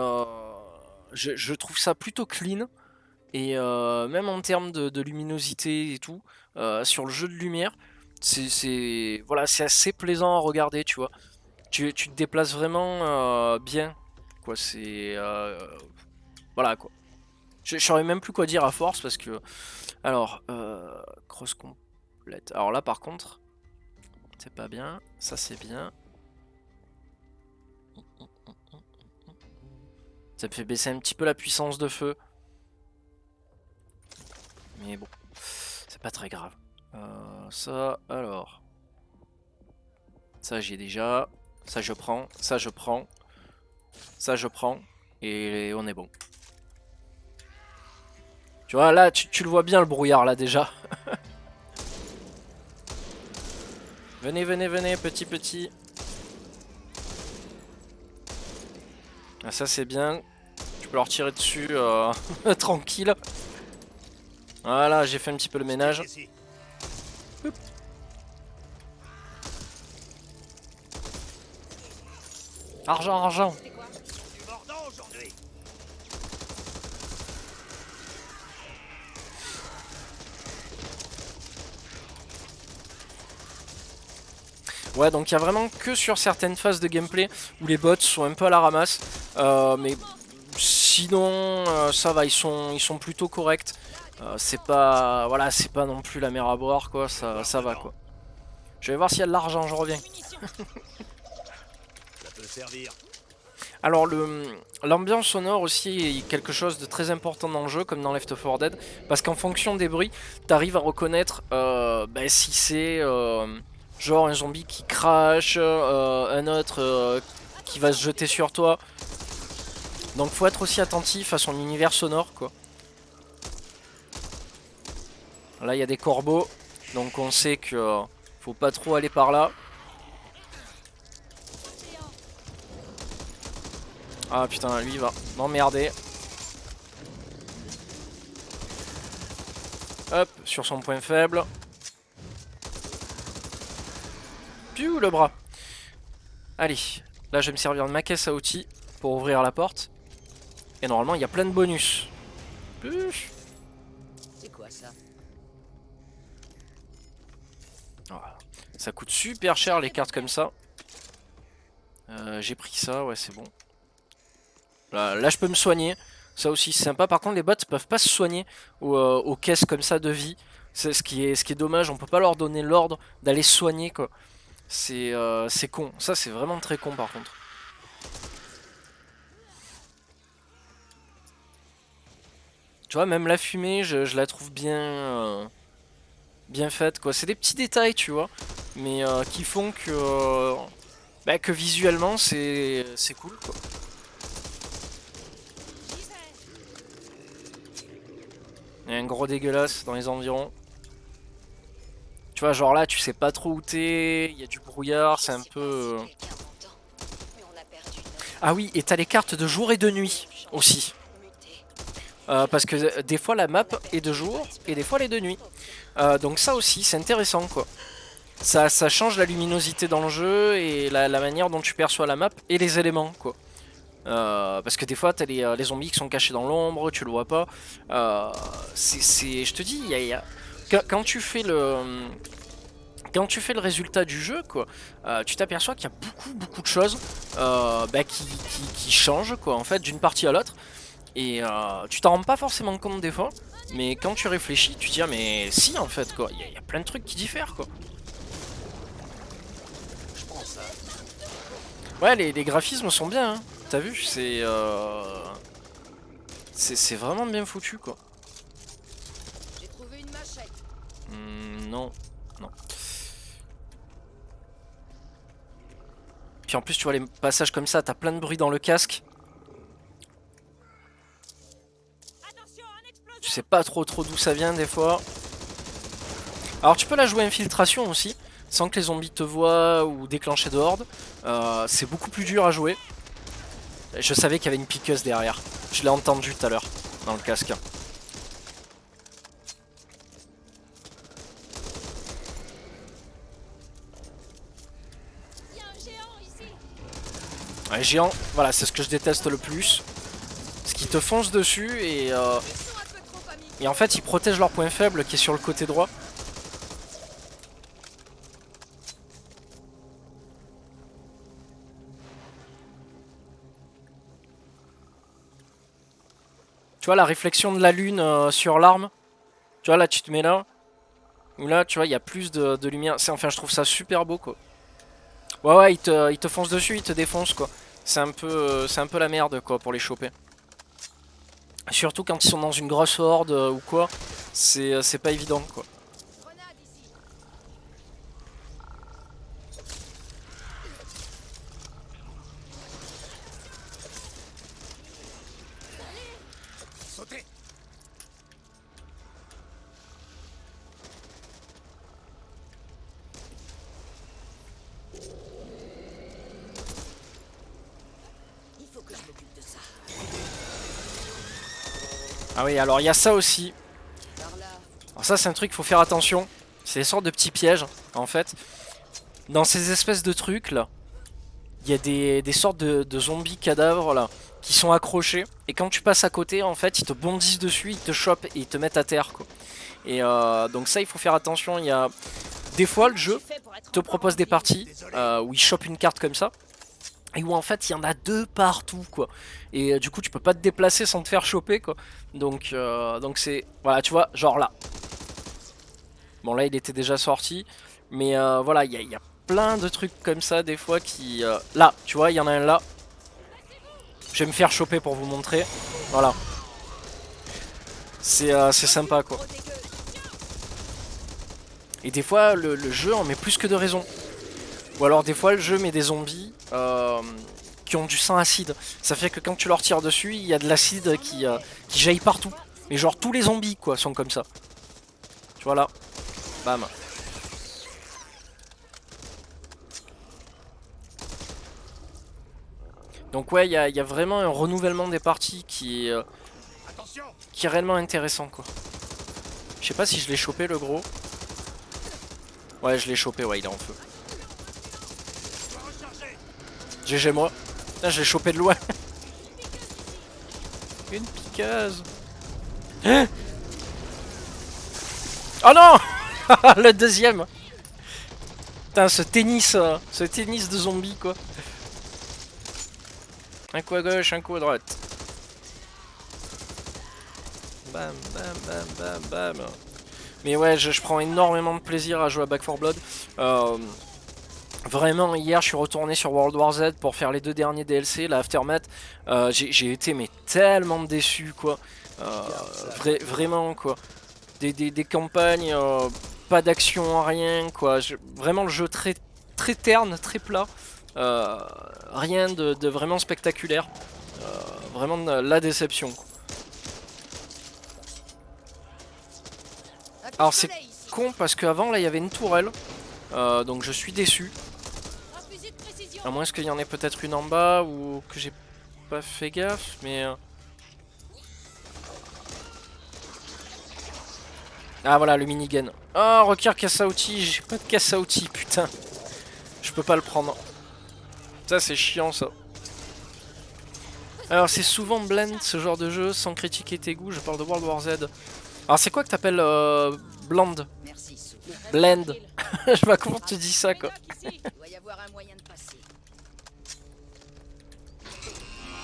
je trouve ça plutôt clean. Et même en termes de luminosité et tout, sur le jeu de lumière, voilà, c'est assez plaisant à regarder, tu vois. Tu te déplaces vraiment bien, quoi. Voilà, quoi. Je saurais même plus quoi dire à force parce que... Alors, cross complète. Alors là, par contre, c'est pas bien. Ça, c'est bien. Ça me fait baisser un petit peu la puissance de feu. Mais bon, c'est pas très grave. Ça, alors. Ça, j'ai déjà. Ça, je prends. Ça, je prends. Ça, je prends. Et on est bon. Tu vois, là, tu le vois bien, le brouillard, là, déjà. Venez, venez, venez, petit. Ah, ça, c'est bien. Tu peux leur tirer dessus tranquille. Voilà, j'ai fait un petit peu le ménage. Argent, argent. Ouais, donc il y a vraiment que sur certaines phases de gameplay où les bots sont un peu à la ramasse. Mais sinon, ça va, ils sont plutôt corrects. C'est pas, voilà, c'est pas non plus la mer à boire, quoi. Ça va, quoi. Je vais voir s'il y a de l'argent, je reviens. Ça peut servir. Alors l'ambiance sonore aussi est quelque chose de très important dans le jeu, comme dans Left 4 Dead, parce qu'en fonction des bruits, t'arrives à reconnaître si c'est genre un zombie qui crache, un autre qui va se jeter sur toi. Donc faut être aussi attentif à son univers sonore quoi. Là il y a des corbeaux, donc on sait que faut pas trop aller par là. Ah putain, lui il va m'emmerder. Hop, sur son point faible. Piou, le bras. Allez, là je vais me servir de ma caisse à outils pour ouvrir la porte. Et normalement il y a plein de bonus. Puh. C'est quoi ça? Voilà. Ça coûte super cher les cartes comme ça. J'ai pris ça, ouais c'est bon. Là je peux me soigner. Ça aussi c'est sympa. Par contre les bots peuvent pas se soigner aux caisses comme ça de vie. C'est ce qui est dommage. On peut pas leur donner l'ordre d'aller se soigner quoi. C'est con. Ça c'est vraiment très con par contre. Tu vois même la fumée je la trouve bien faite quoi. C'est des petits détails tu vois. Mais qui font que, que visuellement c'est cool quoi. Il y a un gros dégueulasse dans les environs. Tu vois, genre là, tu sais pas trop où t'es, il y a du brouillard, c'est un peu... Ah oui, et t'as les cartes de jour et de nuit aussi. Parce que des fois la map est de jour et des fois elle est de nuit. Donc ça aussi, c'est intéressant quoi. Ça change la luminosité dans le jeu et la manière dont tu perçois la map et les éléments quoi. Parce que des fois t'as les zombies qui sont cachés dans l'ombre, tu le vois pas. Je te dis, quand tu fais le résultat du jeu, quoi, tu t'aperçois qu'il y a beaucoup de choses qui changent quoi, en fait, d'une partie à l'autre. Et tu t'en rends pas forcément compte des fois, mais quand tu réfléchis, tu te dis ah mais si en fait quoi, il y a plein de trucs qui diffèrent quoi. Ouais, les graphismes sont bien, hein. T'as vu, c'est vraiment bien foutu quoi. J'ai trouvé une machette. Non. Puis en plus tu vois les passages comme ça, t'as plein de bruit dans le casque. Tu sais pas trop d'où ça vient des fois. Alors tu peux la jouer infiltration aussi, sans que les zombies te voient ou déclencher de horde. C'est beaucoup plus dur à jouer. Je savais qu'il y avait une piqueuse derrière. Je l'ai entendu tout à l'heure dans le casque. Ouais, géant, voilà, c'est ce que je déteste le plus. Parce qu'ils te foncent dessus et en fait ils protègent leur point faible qui est sur le côté droit. Tu vois la réflexion de la lune sur l'arme. Tu vois là tu te mets là. Ou là tu vois il y a plus de lumière. Enfin je trouve ça super beau quoi. Ouais ils te foncent dessus, ils te défoncent quoi. C'est un peu la merde quoi pour les choper. Surtout quand ils sont dans une grosse horde ou quoi. C'est pas évident quoi. Sautez! Il faut que je m'occupe de ça. Ah oui alors il y a ça aussi. Par là. Alors ça c'est un truc qu'il faut faire attention. C'est des sortes de petits pièges en fait. Dans ces espèces de trucs là, il y a des sortes de zombies cadavres là qui sont accrochés. Et quand tu passes à côté en fait ils te bondissent dessus, ils te chopent et ils te mettent à terre quoi. Et donc ça il faut faire attention. Il y a des fois le jeu te propose des parties où il chope une carte comme ça. Et où en fait il y en a deux partout quoi. Et du coup tu peux pas te déplacer sans te faire choper quoi. Donc c'est... Voilà tu vois genre là. Bon là il était déjà sorti. Mais voilà il y a plein de trucs comme ça des fois qui... Là tu vois il y en a un là. Je vais me faire choper pour vous montrer. Voilà. C'est sympa quoi. Et des fois le jeu en met plus que de raison. Ou alors des fois le jeu met des zombies qui ont du sang acide. Ça fait que quand tu leur tires dessus, il y a de l'acide qui jaillit partout. Mais genre tous les zombies quoi sont comme ça. Tu vois là. Bam. Donc ouais, il y a vraiment un renouvellement des parties Attention! qui est réellement intéressant quoi. Je sais pas si je l'ai chopé le gros. Ouais, je l'ai chopé, ouais, il est en feu. GG moi. Putain, je l'ai chopé de loin. Une piqueuse. Hein? Oh non! Le deuxième. Putain, ce tennis de zombies quoi. Un coup à gauche, un coup à droite. Bam, bam, bam, bam, bam. Mais ouais, je prends énormément de plaisir à jouer à Back 4 Blood. Vraiment, hier, je suis retourné sur World War Z pour faire les 2 derniers DLC, la Aftermath. J'ai été mais tellement déçu, quoi. Vraiment, quoi. Des campagnes, pas d'action, rien, quoi. Vraiment, le jeu très terne, très plat. Rien de vraiment spectaculaire. Vraiment la déception, quoi. Alors c'est con parce qu'avant là il y avait une tourelle, donc je suis déçu. À moins qu'il y en ait peut-être une en bas ou que j'ai pas fait gaffe, mais... Ah voilà le minigun. Oh requiert casse à outils, j'ai pas de casse à outils, putain. Je peux pas le prendre. Ça c'est chiant ça. Alors c'est souvent blend ce genre de jeu, sans critiquer tes goûts, je parle de World War Z. Alors c'est quoi que t'appelles blend? Merci, Sou. Blend. Je sais pas comment tu dis ça quoi. Il doit y avoir un moyen de passer.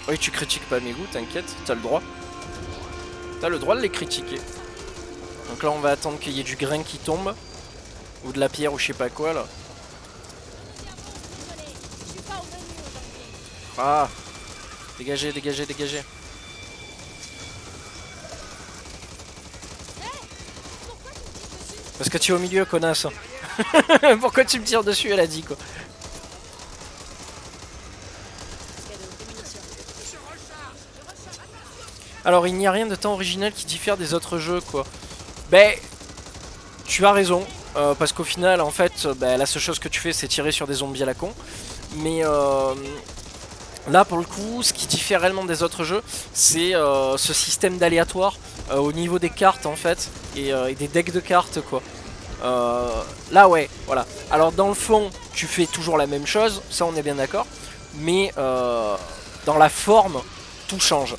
Oui tu critiques pas mes goûts, t'inquiète, t'as le droit. T'as le droit de les critiquer. Donc là on va attendre qu'il y ait du grain qui tombe. Ou de la pierre ou je sais pas quoi là. Ah. Dégagez, dégagez, dégagez. Parce que tu es au milieu, connasse. Pourquoi tu me tires dessus, elle a dit quoi. Alors il n'y a rien de tant original qui diffère des autres jeux quoi. Ben, tu as raison. Parce qu'au final, en fait, la seule chose que tu fais c'est tirer sur des zombies à la con. Mais là pour le coup, ce qui diffère réellement des autres jeux, c'est ce système d'aléatoire au niveau des cartes en fait. Et des decks de cartes quoi. Là ouais, voilà. Alors dans le fond, tu fais toujours la même chose, ça on est bien d'accord. Mais dans la forme, tout change.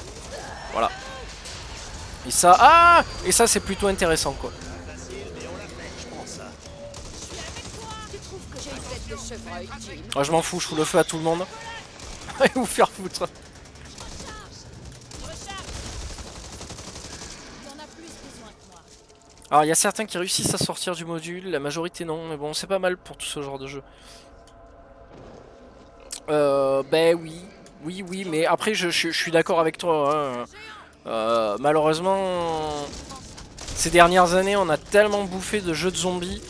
Voilà. Et ça, et ça c'est plutôt intéressant quoi. Oh, je m'en fous, je fous le feu à tout le monde. Allez vous faire foutre. Alors il y a certains qui réussissent à sortir du module, la majorité non, mais bon c'est pas mal pour tout ce genre de jeu. Ben oui, mais après je suis d'accord avec toi. Hein. Malheureusement, ces dernières années on a tellement bouffé de jeux de zombies.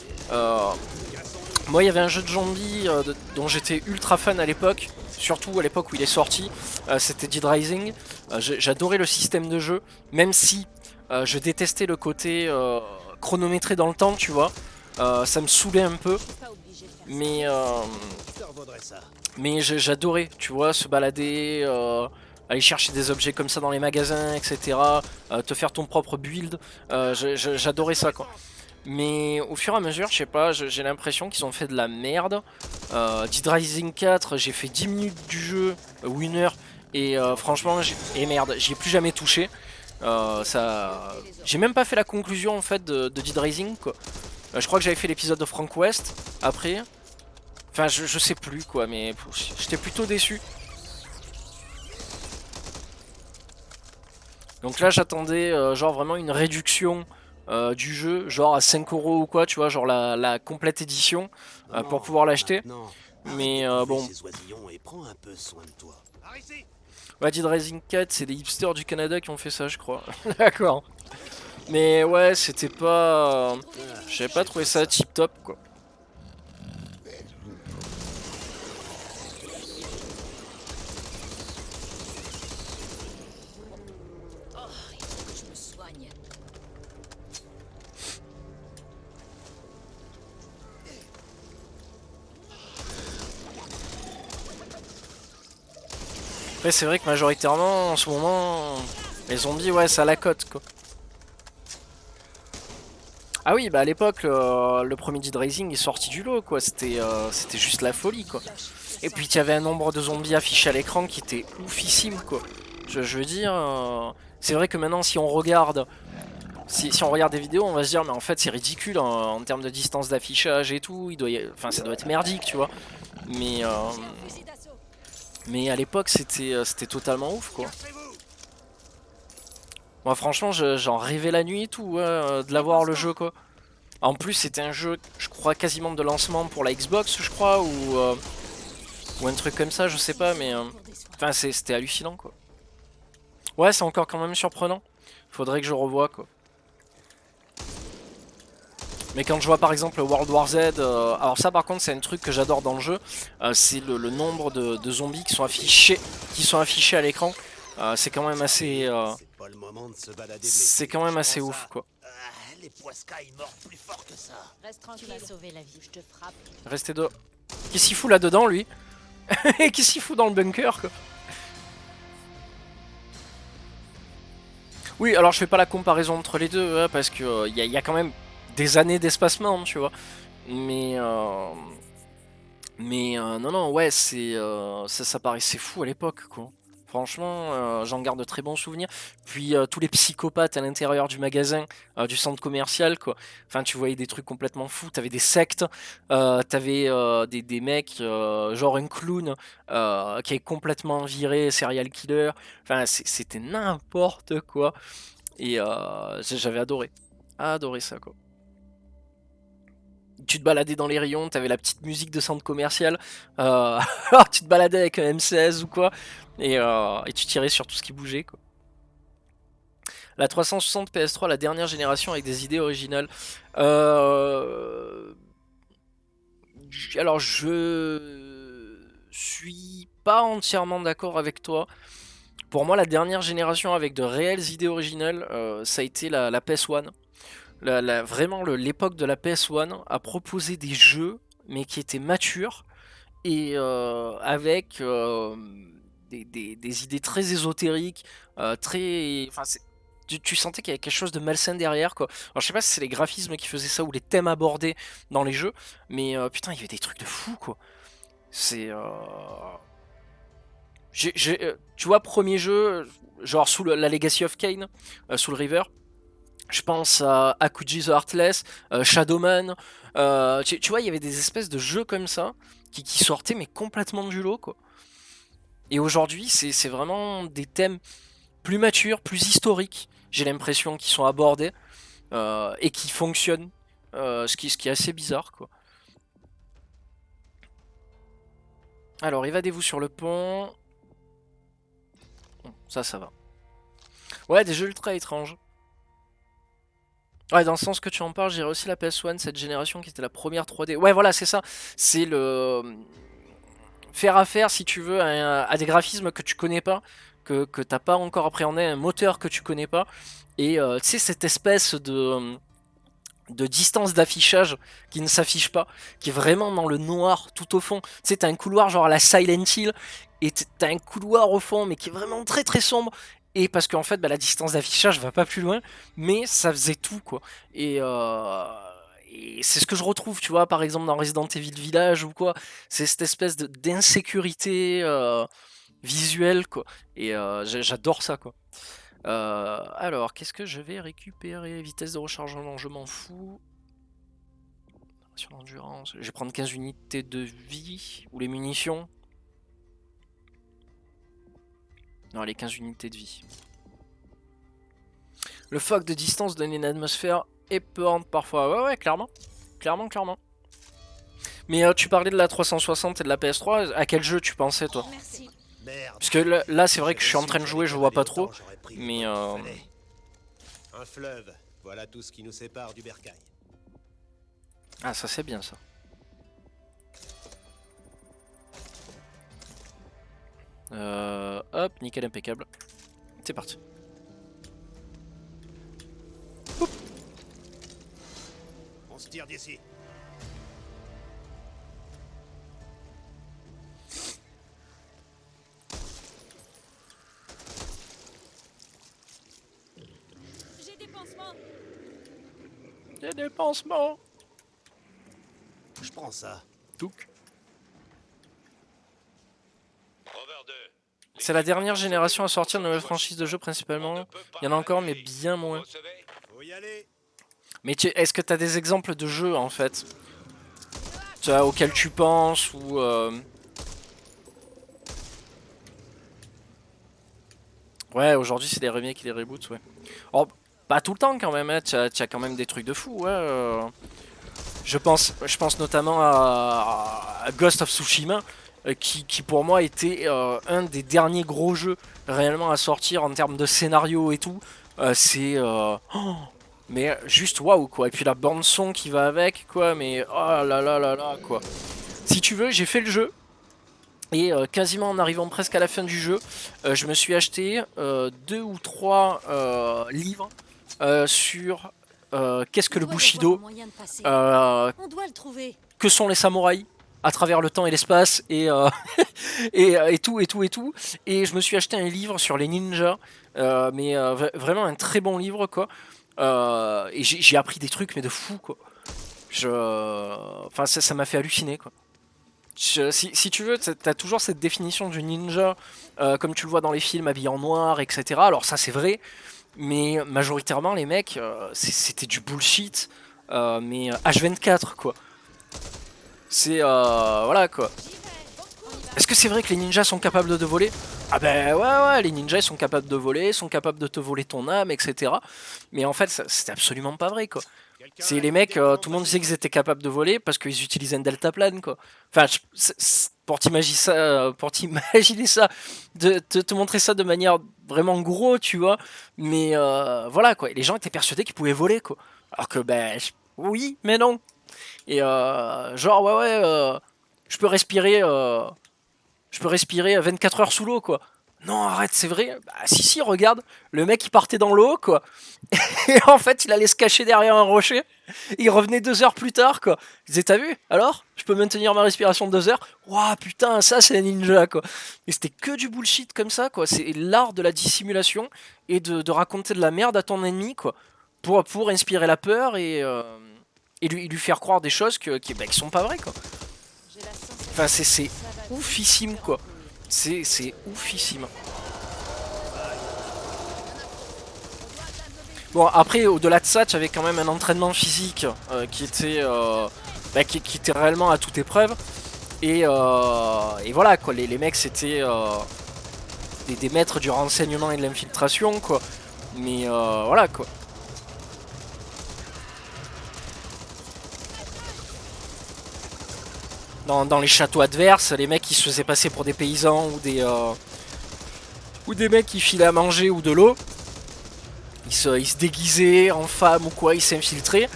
Moi il y avait un jeu de zombies dont j'étais ultra fan à l'époque, surtout à l'époque où il est sorti, c'était Dead Rising. J'adorais le système de jeu, même si je détestais le côté chronométré dans le temps, tu vois. Ça me saoulait un peu, mais j'adorais, tu vois, se balader, aller chercher des objets comme ça dans les magasins, etc. Te faire ton propre build, j'adorais ça quoi. Mais au fur et à mesure, je sais pas, j'ai l'impression qu'ils ont fait de la merde. Dead Rising 4, j'ai fait 10 minutes du jeu, ou 1 heure, et franchement, merde, j'y ai plus jamais touché. J'ai même pas fait la conclusion en fait de Dead Rising quoi. Je crois que j'avais fait l'épisode de Frank West après. Enfin je sais plus quoi, mais j'étais plutôt déçu. Donc là j'attendais genre vraiment une réduction du jeu, genre à 5 € ou quoi, tu vois, genre la complète édition pour pouvoir l'acheter. Mais bon. Ouais, Dead Rising 4, c'est des hipsters du Canada qui ont fait ça, je crois. D'accord. Mais ouais, c'était pas... J'avais pas trouvé ça tip top, quoi. Oh, il faut que je me soigne. Après, c'est vrai que majoritairement, en ce moment, les zombies, ouais, ça la cote, quoi. Ah oui, bah à l'époque, le premier Dead Rising est sorti du lot, quoi. C'était juste la folie, quoi. Et puis, il y avait un nombre de zombies affichés à l'écran qui était oufissime, quoi. Je veux dire, c'est vrai que maintenant, si on regarde des vidéos, on va se dire, mais en fait, c'est ridicule en termes de distance d'affichage et tout. Enfin, ça doit être merdique, tu vois. Mais, mais à l'époque, c'était totalement ouf, quoi. Moi, franchement, j'en rêvais la nuit et tout, ouais, de l'avoir le jeu, quoi. En plus, c'était un jeu, je crois, quasiment de lancement pour la Xbox, je crois, ou un truc comme ça, je sais pas, mais enfin, c'était hallucinant, quoi. Ouais, c'est encore quand même surprenant. Faudrait que je revoie, quoi. Mais quand je vois par exemple World War Z, alors ça par contre c'est un truc que j'adore dans le jeu, c'est le nombre de zombies qui sont affichés à l'écran. C'est quand même assez, C'est pas le moment de se balader de c'est quand même assez ouf, quoi. Les poiscailles mordent plus fort que ça. Reste tranquille. Tu m'as sauvé la vie, je te frappe. Restez deux. Qu'est-ce qu'il fout là-dedans, lui? Qu'est-ce qu'il fout dans le bunker, quoi? Oui, alors je fais pas la comparaison entre les deux, hein, parce que y a quand même des années d'espacement, tu vois. Mais non, non, ouais, ça paraissait fou à l'époque, quoi. Franchement, j'en garde de très bons souvenirs. Puis tous les psychopathes à l'intérieur du magasin, du centre commercial, quoi. Enfin, tu voyais des trucs complètement fous. T'avais des sectes, t'avais des mecs, genre un clown, qui est complètement viré, serial killer. Enfin, c'était n'importe quoi. Et j'avais adoré. Adoré ça, quoi. Tu te baladais dans les rayons, t'avais la petite musique de centre commercial, alors tu te baladais avec un M16 ou quoi, et tu tirais sur tout ce qui bougeait, quoi. La 360 PS3, la dernière génération avec des idées originales. Alors je suis pas entièrement d'accord avec toi. Pour moi, la dernière génération avec de réelles idées originales, ça a été la PS1. Vraiment, l'époque de la PS1 a proposé des jeux, mais qui étaient matures et avec des idées très ésotériques, très. Enfin, tu sentais qu'il y avait quelque chose de malsain derrière, quoi. Alors, je sais pas si c'est les graphismes qui faisaient ça ou les thèmes abordés dans les jeux, mais putain, il y avait des trucs de fou, quoi. C'est. Tu vois, premier jeu, genre sous la Legacy of Kain, sous le River. Je pense à Akuji the Heartless, Shadowman. Tu vois, il y avait des espèces de jeux comme ça qui sortaient, mais complètement du lot, quoi. Et aujourd'hui, c'est vraiment des thèmes plus matures, plus historiques, j'ai l'impression, qui sont abordés et qui fonctionnent. Ce qui est assez bizarre, quoi. Alors, évadez-vous sur le pont. Bon, ça va. Ouais, des jeux ultra étranges. Ouais, dans le sens que tu en parles, j'irais aussi la PS1, cette génération qui était la première 3D. Ouais, voilà, c'est ça. C'est le. Faire affaire, si tu veux, à des graphismes que tu connais pas, que t'as pas encore appréhendé, un moteur que tu connais pas. Et tu sais, cette espèce de distance d'affichage qui ne s'affiche pas, qui est vraiment dans le noir tout au fond. Tu sais, t'as un couloir genre à la Silent Hill, et t'as un couloir au fond, mais qui est vraiment très très sombre. Et parce qu'en fait, bah, la distance d'affichage va pas plus loin, mais ça faisait tout, quoi. Et c'est ce que je retrouve, tu vois, par exemple dans Resident Evil Village ou quoi. C'est cette espèce d'insécurité visuelle, quoi. Et j'adore ça, quoi. Alors, qu'est-ce que je vais récupérer? Vitesse de rechargement, je m'en fous. Sur l'endurance, je vais prendre 15 unités de vie. Ou les munitions. Non, les 15 unités de vie. Le fog de distance donne une atmosphère épeurante parfois. Ouais, clairement. Clairement. Mais tu parlais de la 360 et de la PS3. À quel jeu tu pensais, toi? Merci. Merde. Parce que là c'est vrai que je suis en train de jouer, je vois pas trop. Mais Un fleuve, voilà tout ce qui nous sépare du bercail. Ah, ça c'est bien ça. Hop, nickel, impeccable. C'est parti. On se tire d'ici. des pansements. Je prends ça. Touk. Rover 2. C'est la dernière génération à sortir de nouvelles franchises de jeux principalement. Il y en a encore, mais bien moins. Faut y aller. Mais est-ce que tu as des exemples de jeux en fait auxquels tu penses ou Ouais, aujourd'hui c'est des remakes et des reboots, ouais. Oh, pas tout le temps quand même, hein. Tu as quand même des trucs de fou, ouais. Je pense notamment à Ghost of Tsushima, qui pour moi était un des derniers gros jeux réellement à sortir en termes de scénario et tout. C'est... mais juste waouh quoi. Et puis la bande son qui va avec quoi. Mais oh là là là là quoi. Si tu veux, j'ai fait le jeu. Et quasiment en arrivant presque à la fin du jeu, je me suis acheté 2 ou 3 livres sur qu'est-ce que le Bushido, On doit le trouver. que sont les samouraïs à travers le temps et l'espace et tout et tout et tout. Et je me suis acheté un livre sur les ninjas, mais vraiment un très bon livre quoi. Et j'ai appris des trucs mais de fou quoi. Enfin ça m'a fait halluciner quoi. Si tu veux, t'as toujours cette définition du ninja, comme tu le vois dans les films, habillé en noir, etc. Alors ça c'est vrai, mais majoritairement les mecs, c'était du bullshit, mais H24 quoi. C'est voilà quoi. Est-ce que c'est vrai que les ninjas sont capables de voler? Ah ben ouais, les ninjas ils sont capables de voler, sont capables de te voler ton âme, etc. Mais en fait c'était absolument pas vrai quoi. C'est les mecs, tout le monde disait qu'ils étaient capables de voler parce qu'ils utilisaient un deltaplane quoi. Enfin, pour t'imaginer ça, de te montrer ça de manière vraiment gros, tu vois. Mais voilà quoi, et les gens étaient persuadés qu'ils pouvaient voler quoi. Alors que ben oui, mais non. Et genre ouais, je peux respirer 24 heures sous l'eau quoi. Non, arrête, c'est vrai. Bah, si, regarde. Le mec, il partait dans l'eau, quoi. Et en fait, il allait se cacher derrière un rocher. Il revenait 2 heures plus tard, quoi. Il disait, t'as vu? Alors? Je peux maintenir ma respiration 2 heures? Ouah, putain, ça, c'est un ninja, quoi. Et c'était que du bullshit comme ça, quoi. C'est l'art de la dissimulation et de raconter de la merde à ton ennemi, quoi. Pour inspirer la peur et lui faire croire des choses qui sont pas vraies, quoi. Enfin, c'est oufissime, quoi. C'est oufissime. Bon après au-delà de ça tu avais quand même un entraînement physique qui était réellement à toute épreuve et voilà quoi, les mecs c'était des maîtres du renseignement et de l'infiltration quoi, mais voilà quoi. Dans les châteaux adverses, les mecs qui se faisaient passer pour des paysans ou des mecs qui filaient à manger ou de l'eau. Ils se déguisaient en femmes ou quoi, ils s'infiltraient.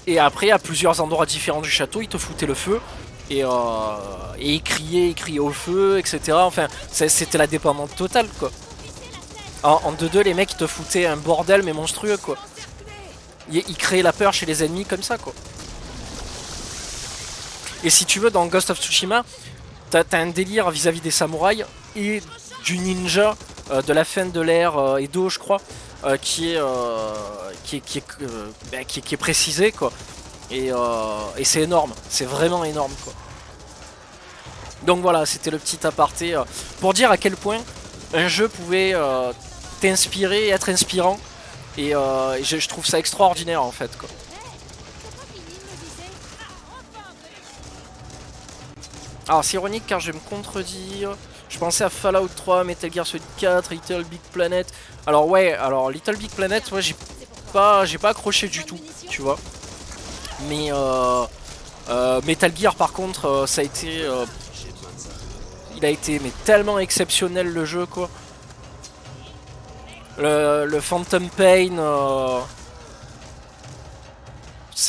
Et après, à plusieurs endroits différents du château, ils te foutaient le feu. Et ils criaient au feu, etc. Enfin, c'était la dépendance totale, quoi. En 2-2, les mecs, ils te foutaient un bordel, mais monstrueux, quoi. Ils créaient la peur chez les ennemis comme ça, quoi. Et si tu veux, dans Ghost of Tsushima, t'as un délire vis-à-vis des samouraïs et du ninja de la fin de l'ère Edo, je crois. Qui est précisé quoi, et c'est énorme, c'est vraiment énorme quoi. Donc voilà, c'était le petit aparté pour dire à quel point un jeu pouvait t'inspirer et être inspirant, et je trouve ça extraordinaire en fait quoi. Alors c'est ironique car je vais me contredire. Je pensais à Fallout 3, Metal Gear Solid 4, Little Big Planet. Alors ouais, alors Little Big Planet, ouais, j'ai pas accroché du tout, tu vois. Mais Metal Gear par contre, ça a été, il a été mais tellement exceptionnel le jeu quoi. Le Phantom Pain,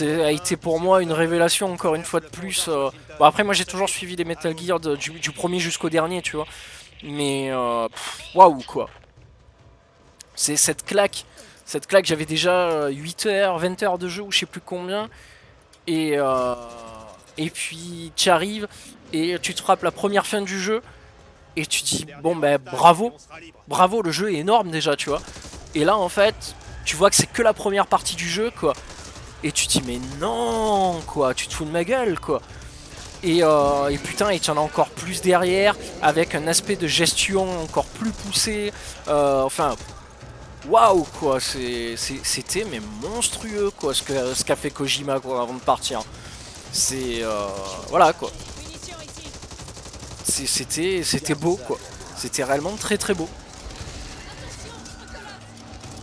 a été pour moi une révélation encore une fois de plus. Bon après moi j'ai toujours suivi les Metal Gear du premier jusqu'au dernier tu vois. Mais waouh quoi. C'est cette claque j'avais déjà 8 heures, 20 heures de jeu ou je sais plus combien. Et puis tu arrives et tu te frappes la première fin du jeu. Et tu dis bon ben bravo, le jeu est énorme déjà tu vois. Et là en fait tu vois que c'est que la première partie du jeu quoi. et tu te dis mais non quoi, tu te fous de ma gueule quoi. Et putain, il y en a encore plus derrière, avec un aspect de gestion encore plus poussé. Enfin, waouh quoi, c'était mais monstrueux quoi ce qu'a fait Kojima quoi avant de partir. C'est voilà quoi. C'était beau quoi. C'était réellement très très beau.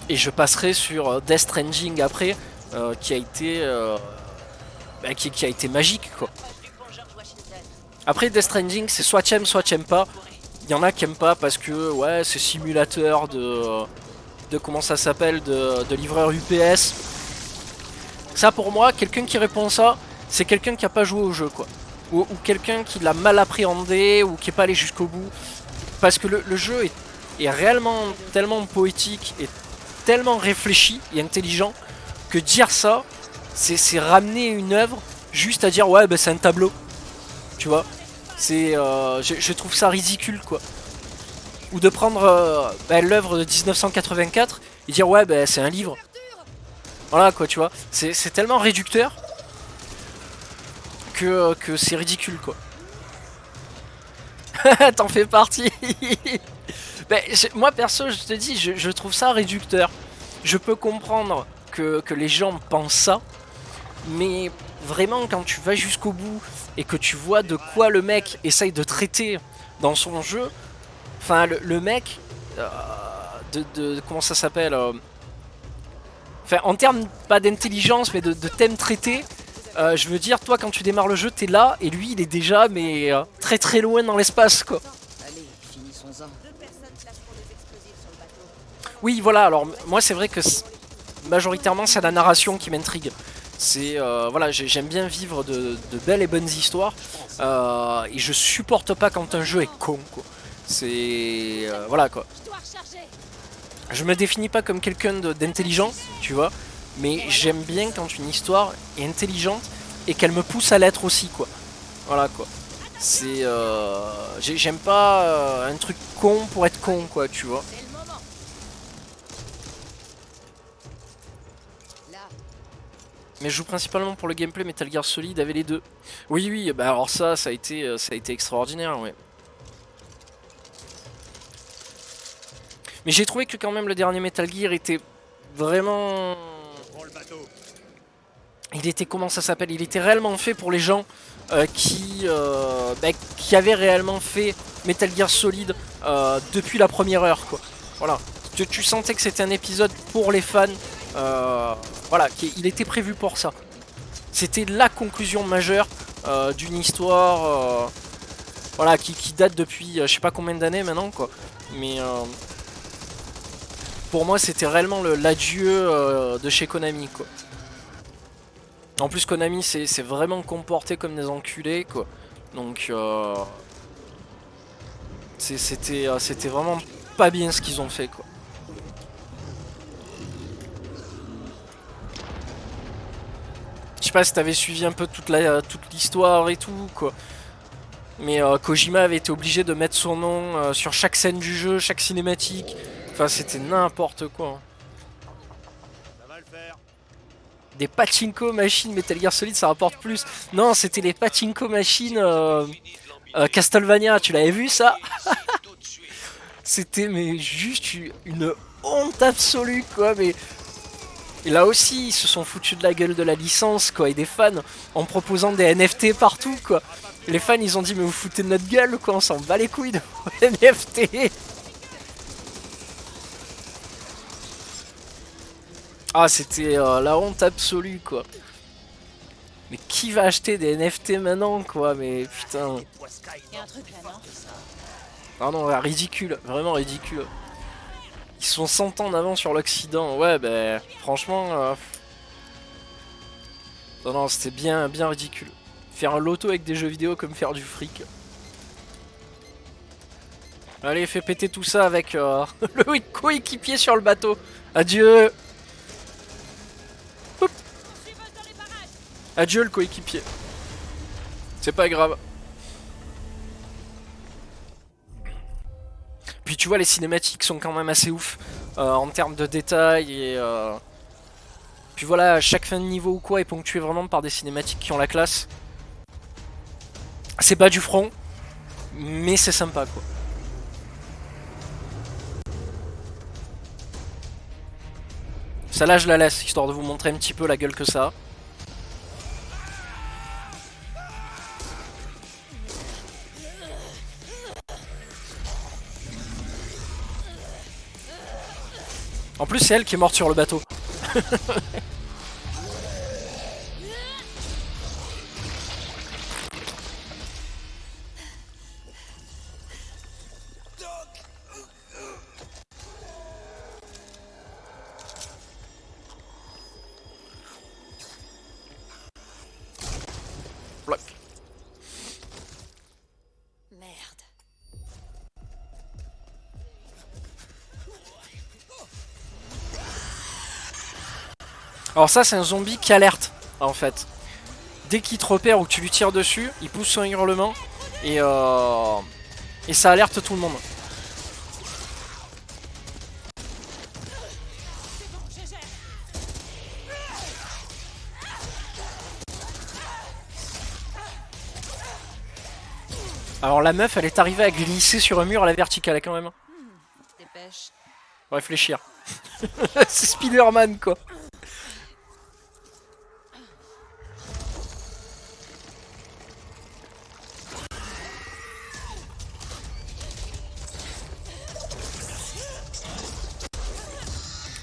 Et je passerai sur Death Stranding après, qui a été qui a été magique quoi. Après Death Stranding, c'est soit t'aimes pas. Il y en a qui aiment pas parce que ouais, c'est simulateur de comment ça s'appelle, de livreur UPS. Ça pour moi, quelqu'un qui répond ça, c'est quelqu'un qui a pas joué au jeu quoi. Ou quelqu'un qui l'a mal appréhendé ou qui est pas allé jusqu'au bout. Parce que le jeu est réellement tellement poétique et tellement réfléchi et intelligent que dire ça, c'est ramener une œuvre juste à dire ouais bah c'est un tableau. Tu vois, c'est je trouve ça ridicule quoi. Ou de prendre l'œuvre de 1984 et dire ouais bah c'est un livre. Voilà quoi, tu vois, c'est tellement réducteur que c'est ridicule quoi. T'en fais partie. Moi perso je te dis, je trouve ça réducteur. Je peux comprendre que les gens pensent ça, mais vraiment quand tu vas jusqu'au bout et que tu vois de quoi le mec essaye de traiter dans son jeu, enfin le mec comment ça s'appelle, enfin en termes pas d'intelligence mais de thème traité, je veux dire toi quand tu démarres le jeu t'es là et lui il est déjà mais très très loin dans l'espace quoi. Allez, finissons-en. Oui voilà, alors moi c'est vrai que majoritairement c'est la narration qui m'intrigue. C'est voilà, j'aime bien vivre de belles et bonnes histoires et je supporte pas quand un jeu est con quoi. C'est voilà quoi. Je me définis pas comme quelqu'un d'intelligent, tu vois, mais j'aime bien quand une histoire est intelligente et qu'elle me pousse à l'être aussi quoi. Voilà quoi. C'est j'aime pas un truc con pour être con quoi, tu vois. Mais je joue principalement pour le gameplay. Metal Gear Solid avait les deux. Oui, oui, bah alors ça a été extraordinaire, ouais. Mais j'ai trouvé que quand même le dernier Metal Gear était vraiment... Il était, comment ça s'appelle? Il était réellement fait pour les gens qui avaient réellement fait Metal Gear Solid depuis la première heure, quoi. Voilà. Tu sentais que c'était un épisode pour les fans. Voilà, il était prévu pour ça. C'était la conclusion majeure d'une histoire voilà, qui date depuis je sais pas combien d'années maintenant quoi. Mais pour moi c'était réellement l'adieu de chez Konami quoi. En plus Konami c'est vraiment comporté comme des enculés quoi. Donc c'était vraiment pas bien ce qu'ils ont fait quoi. Je sais pas si t'avais suivi un peu toute l'histoire et tout quoi. Mais Kojima avait été obligé de mettre son nom sur chaque scène du jeu, chaque cinématique. Enfin c'était n'importe quoi. Ça va le faire. Des pachinko machines Metal Gear Solid ça rapporte plus. Non c'était les pachinko machines Castlevania, tu l'avais vu ça? C'était mais juste une honte absolue quoi. Mais et là aussi ils se sont foutus de la gueule de la licence quoi et des fans en proposant des NFT partout quoi. Les fans ils ont dit mais vous foutez de notre gueule quoi, on s'en bat les couilles de vos NFT. Ah c'était la honte absolue quoi. Mais qui va acheter des NFT maintenant quoi, mais putain. Ah non, ridicule, vraiment ridicule. Ils sont 100 ans en avant sur l'Occident, ouais bah franchement... Non non, c'était bien ridicule. Faire un loto avec des jeux vidéo comme faire du fric. Allez, fais péter tout ça avec le coéquipier sur le bateau. Adieu. Oup. Adieu le coéquipier. C'est pas grave. Puis tu vois, les cinématiques sont quand même assez ouf en termes de détails et Puis voilà, chaque fin de niveau ou quoi est ponctuée vraiment par des cinématiques qui ont la classe. C'est pas du front, mais c'est sympa quoi. Celle-là je la laisse, histoire de vous montrer un petit peu la gueule que ça a. En plus c'est elle qui est morte sur le bateau. Bloc. Merde. Alors ça c'est un zombie qui alerte en fait. Dès qu'il te repère ou que tu lui tires dessus, il pousse son hurlement et ça alerte tout le monde. Alors la meuf elle est arrivée à glisser sur un mur à la verticale quand même. Dépêche. Faut réfléchir. C'est Spider-Man quoi.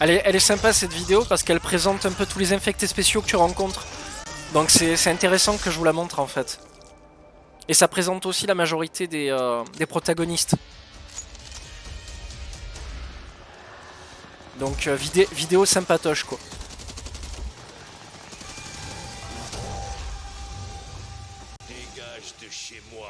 Elle est sympa cette vidéo parce qu'elle présente un peu tous les infectés spéciaux que tu rencontres. Donc c'est intéressant que je vous la montre en fait. Et ça présente aussi la majorité des protagonistes. Donc vidéo sympatoche quoi. Dégage de chez moi.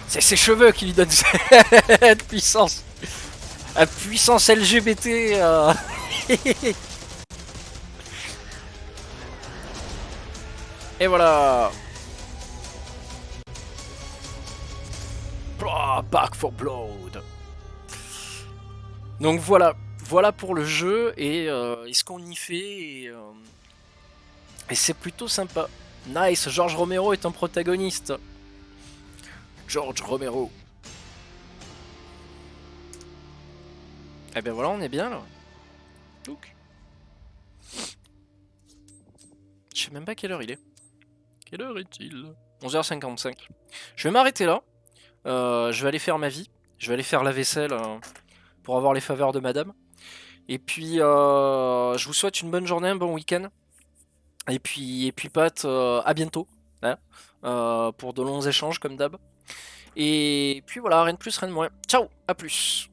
C'est ses cheveux qui lui donnent cette puissance. La puissance LGBT. Et voilà. Oh, Back for Blood. Donc voilà, voilà pour le jeu et ce qu'on y fait et c'est plutôt sympa. Nice, George Romero est un protagoniste. George Romero. Eh ben voilà, on est bien là. Donc. Je sais même pas quelle heure il est. Quelle heure est-il? 11h55. Je vais m'arrêter là. Je vais aller faire ma vie. Je vais aller faire la vaisselle pour avoir les faveurs de madame. Et puis, je vous souhaite une bonne journée, un bon week-end. Et puis Pat, à bientôt. Hein, pour de longs échanges comme d'hab. Et puis voilà, rien de plus, rien de moins. Ciao, à plus.